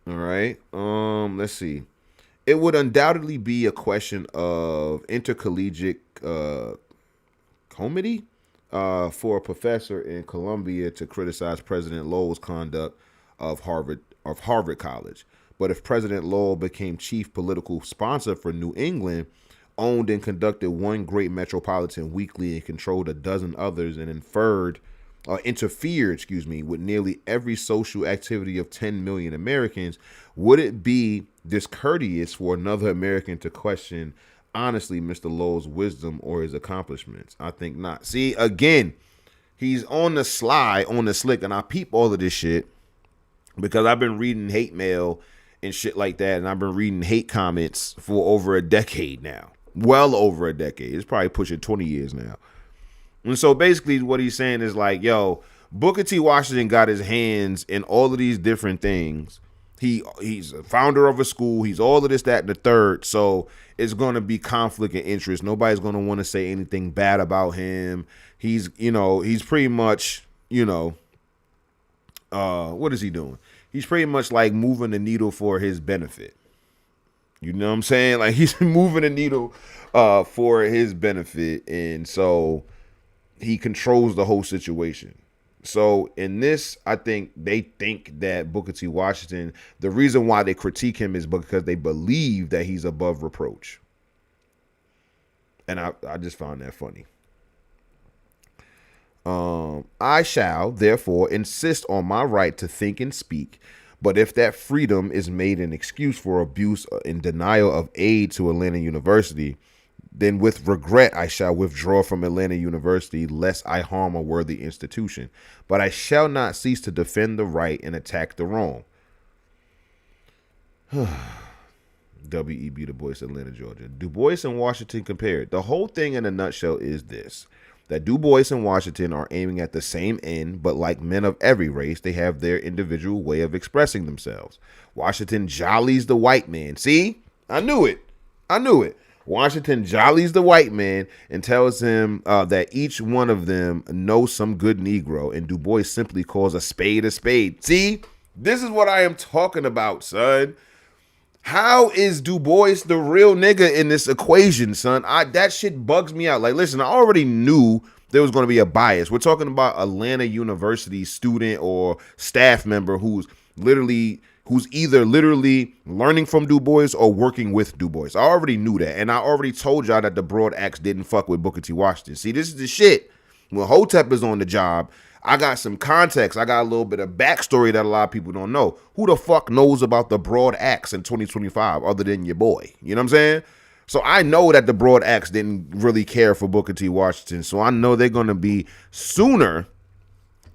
All right. Let's see. It would undoubtedly be a question of intercollegiate comity for a professor in Columbia to criticize President Lowell's conduct of Harvard College. But if President Lowell became chief political sponsor for New England, owned and conducted one great metropolitan weekly and controlled a dozen others, and interfered, with nearly every social activity of 10 million Americans, would it be discourteous for another American to question honestly Mr. Lowell's wisdom or his accomplishments? I think not. See, again, he's on the sly, on the slick, and I peep all of this shit because I've been reading hate mail and shit like that, and I've been reading hate comments for over a decade now. Well over a decade. It's probably pushing 20 years now. And so basically what he's saying is like, yo, Booker T. Washington got his hands in all of these different things. He's a founder of a school. He's all of this, that, and the third. So it's going to be conflict of interest. Nobody's going to want to say anything bad about him. He's pretty much, what is he doing? He's pretty much like moving the needle for his benefit. You know what I'm saying? Like he's moving the needle for his benefit. And so he controls the whole situation. So in this, I think they think that Booker T. Washington, the reason why they critique him is because they believe that he's above reproach. And I just found that funny. I shall, therefore, insist on my right to think and speak. But if that freedom is made an excuse for abuse and denial of aid to Atlanta University, then with regret I shall withdraw from Atlanta University, lest I harm a worthy institution. But I shall not cease to defend the right and attack the wrong. W.E.B. Du Bois, Atlanta, Georgia. Du Bois and Washington compared. The whole thing in a nutshell is this: that Du Bois and Washington are aiming at the same end, but like men of every race, they have their individual way of expressing themselves. Washington jollies the white man. See? I knew it. Washington jollies the white man and tells him that each one of them knows some good Negro, and Du Bois simply calls a spade a spade. See? This is what I am talking about, son. How is Du Bois the real nigga in this equation, son? That shit bugs me out. Like, listen, I already knew there was going to be a bias. We're talking about Atlanta University student or staff member who's either literally learning from Du Bois or working with Du Bois. I already knew that. And I already told y'all that the broad axe didn't fuck with Booker T. Washington. See, this is the shit. When Hotep is on the job, I got some context. I got a little bit of backstory that a lot of people don't know. Who the fuck knows about the broad axe in 2025 other than your boy? You know what I'm saying? So I know that the broad axe didn't really care for Booker T. Washington. So I know they're going to be sooner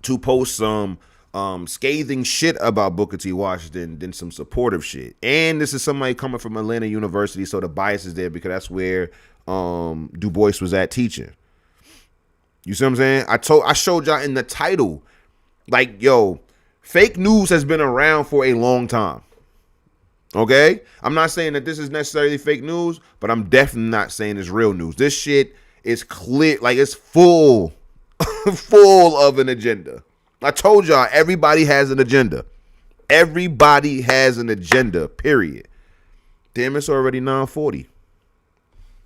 to post some scathing shit about Booker T. Washington than some supportive shit. And this is somebody coming from Atlanta University, so the bias is there because that's where Du Bois was at teaching. You see what I'm saying? I showed y'all in the title, like, yo, fake news has been around for a long time. Okay? I'm not saying that this is necessarily fake news, but I'm definitely not saying it's real news. This shit is clear, like it's full of an agenda. I told y'all, everybody has an agenda. Everybody has an agenda, period. Damn, it's already 9:40.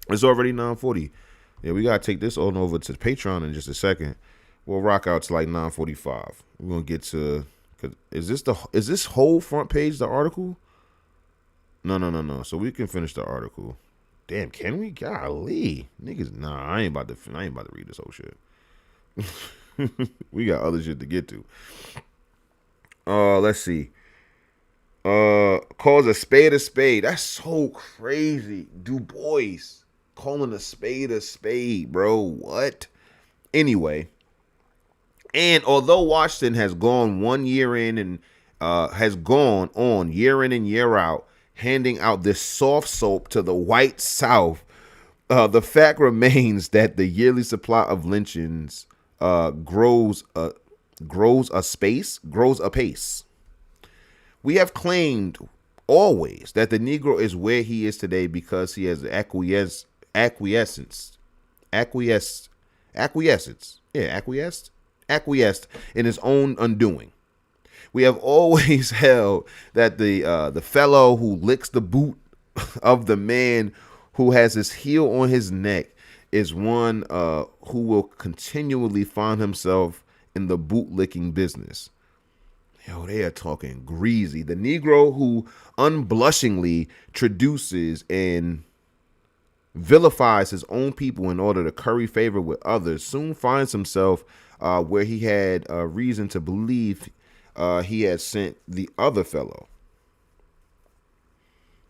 It's already 9:40. Yeah, we got to take this on over to Patreon in just a second. We'll rock out to like 9:45. We're going to get to, is this whole front page the article? No. So we can finish the article. Damn, can we? Golly. Niggas, nah, I ain't about to read this whole shit. We got other shit to get to. Let's see. Calls a spade a spade. That's so crazy. Du Bois. Calling a spade, bro. What? Anyway, and although Washington has gone 1 year in and has gone on year in and year out, handing out this soft soap to the white South, the fact remains that the yearly supply of lynchings grows apace. We have claimed always that the Negro is where he is today because he has acquiesced in his own undoing. We have always held that the fellow who licks the boot of the man who has his heel on his neck is one who will continually find himself in the boot licking business. Yo, they are talking greasy. The Negro who unblushingly traduces and vilifies his own people in order to curry favor with others soon finds himself where he had reason to believe he had sent the other fellow.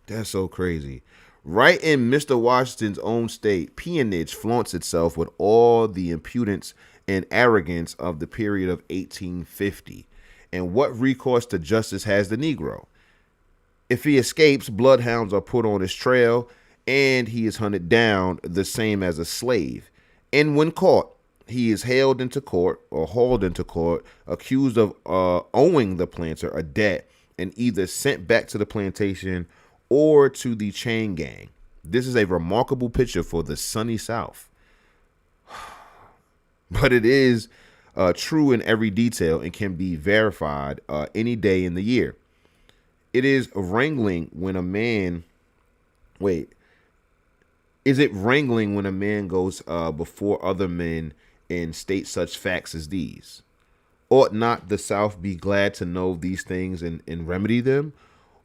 That's so crazy. Right in Mr. Washington's own state, peonage flaunts itself with all the impudence and arrogance of the period of 1850. And what recourse to justice has the Negro? If he escapes, bloodhounds are put on his trail, and he is hunted down the same as a slave. And when caught, he is hauled into court, accused of owing the planter a debt, and either sent back to the plantation or to the chain gang. This is a remarkable picture for the sunny South. But it is true in every detail and can be verified any day in the year. It is wrangling when a man is it wrangling when a man goes before other men and state such facts as these? Ought not the South be glad to know these things and remedy them?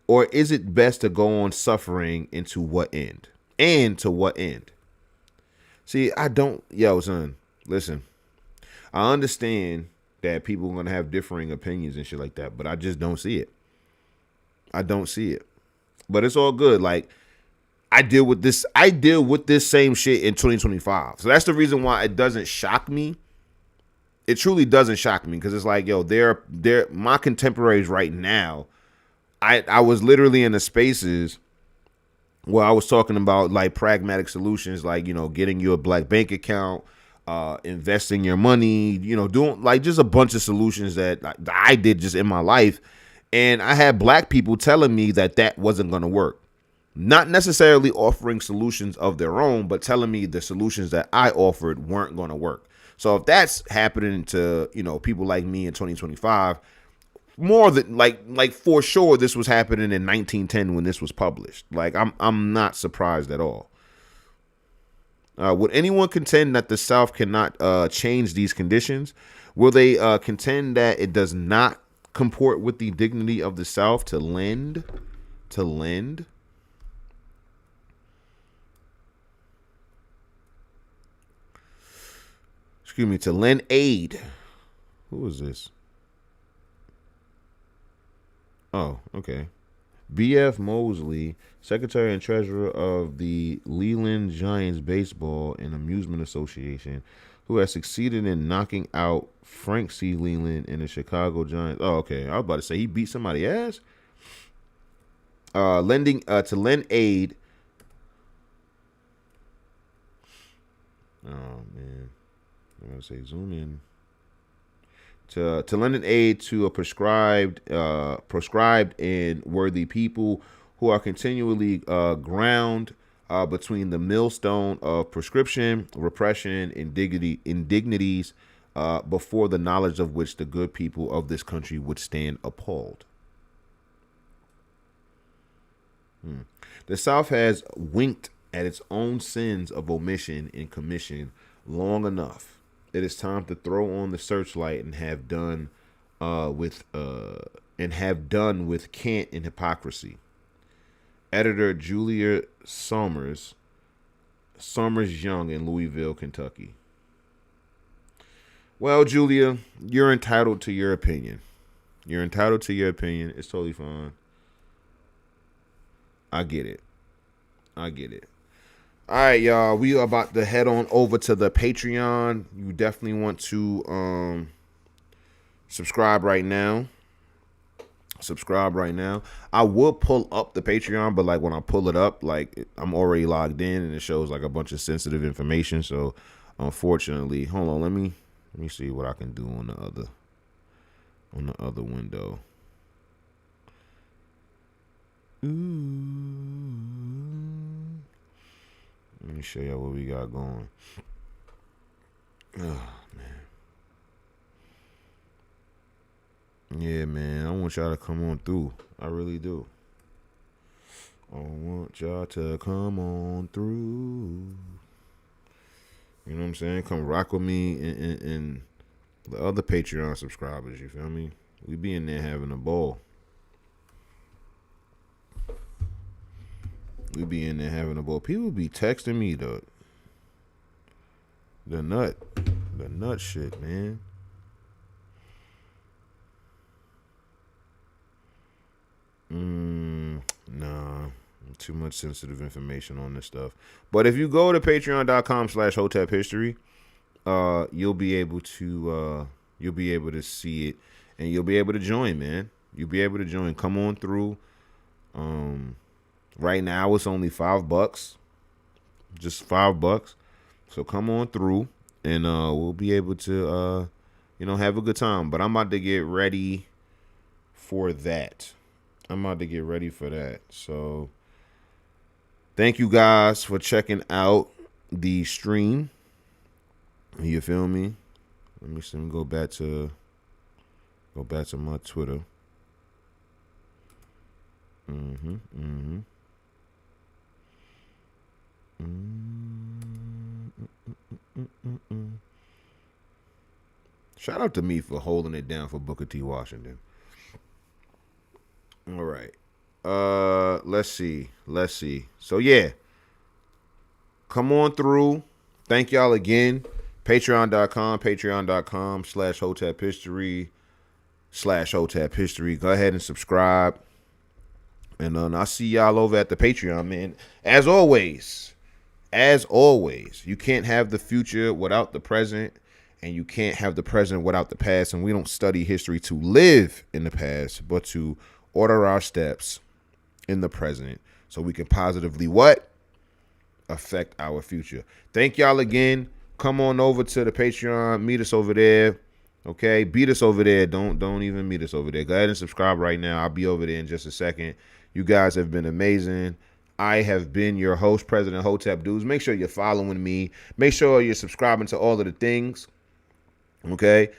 Or is it best to go on suffering and to what end? And to what end? See, son, listen. I understand that people are going to have differing opinions and shit like that, but I just don't see it. I don't see it. But it's all good. Like, I deal with this same shit in 2025. So that's the reason why it doesn't shock me. It truly doesn't shock me because it's like, yo, they're my contemporaries right now. I was literally in the spaces where I was talking about like pragmatic solutions, like, you know, getting you a black bank account, investing your money, you know, doing like just a bunch of solutions that I did just in my life. And I had black people telling me that wasn't going to work. Not necessarily offering solutions of their own, but telling me the solutions that I offered weren't going to work. So if that's happening to, you know, people like me in 2025, more than like for sure this was happening in 1910 when this was published. Like I'm not surprised at all. Would anyone contend that the South cannot change these conditions? Will they contend that it does not comport with the dignity of the South to lend? To lend aid. Who is this? Oh, okay. B.F. Mosley, Secretary and Treasurer of the Leland Giants Baseball and Amusement Association, who has succeeded in knocking out Frank C. Leland and the Chicago Giants. Oh, okay. I was about to say he beat somebody's ass. Lending to lend aid. Oh man, I'm gonna say zoom in. To lend an aid to a prescribed and worthy people who are continually ground between the millstone of prescription, repression, indignities, before the knowledge of which the good people of this country would stand appalled. The South has winked at its own sins of omission and commission long enough. It is time to throw on the searchlight and have done with cant and hypocrisy. Editor Julia Summers Young in Louisville, Kentucky. Well, Julia, you're entitled to your opinion. It's totally fine. I get it. All right, y'all. We are about to head on over to the Patreon. You definitely want to subscribe right now. Subscribe right now. I will pull up the Patreon, but like when I pull it up, like I'm already logged in and it shows like a bunch of sensitive information. So unfortunately, hold on, let me see what I can do on the other window. Ooh. Let me show y'all what we got going. Oh man. Yeah, man. I want y'all to come on through. I really do. I want y'all to come on through. You know what I'm saying? Come rock with me and the other Patreon subscribers. You feel me? We be in there having a ball. We be in there having a ball. People be texting me the nut shit, man. Nah, too much sensitive information on this stuff. But if you go to patreon.com/Hotep History, you'll be able to see it, and you'll be able to join, man. You'll be able to join. Come on through. Right now it's only $5, just $5. So come on through, and we'll be able to have a good time. But I'm about to get ready for that. So thank you guys for checking out the stream. You feel me? Let me see. Go back to my Twitter. Shout out to me for holding it down for Booker T. Washington. All right. Let's see. So yeah. Come on through. Thank y'all again. Patreon.com/Hotep History. Go ahead and subscribe. And I'll see y'all over at the Patreon, man. As always, you can't have the future without the present, and you can't have the present without the past. And we don't study history to live in the past, but to order our steps in the present so we can positively affect our future. Thank y'all again. Come on over to the Patreon. Meet us over there. Okay? Beat us over there. Don't even meet us over there. Go ahead and subscribe right now. I'll be over there in just a second. You guys have been amazing. I have been your host, President Hotep Dudes. Make sure you're following me. Make sure you're subscribing to all of the things. Okay?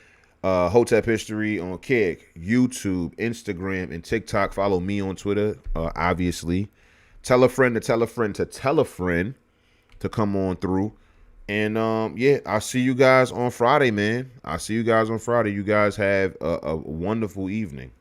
Hotep History on Kick, YouTube, Instagram, and TikTok. Follow me on Twitter, obviously. Tell a friend to tell a friend to tell a friend to come on through. And I'll see you guys on Friday, man. You guys have a wonderful evening.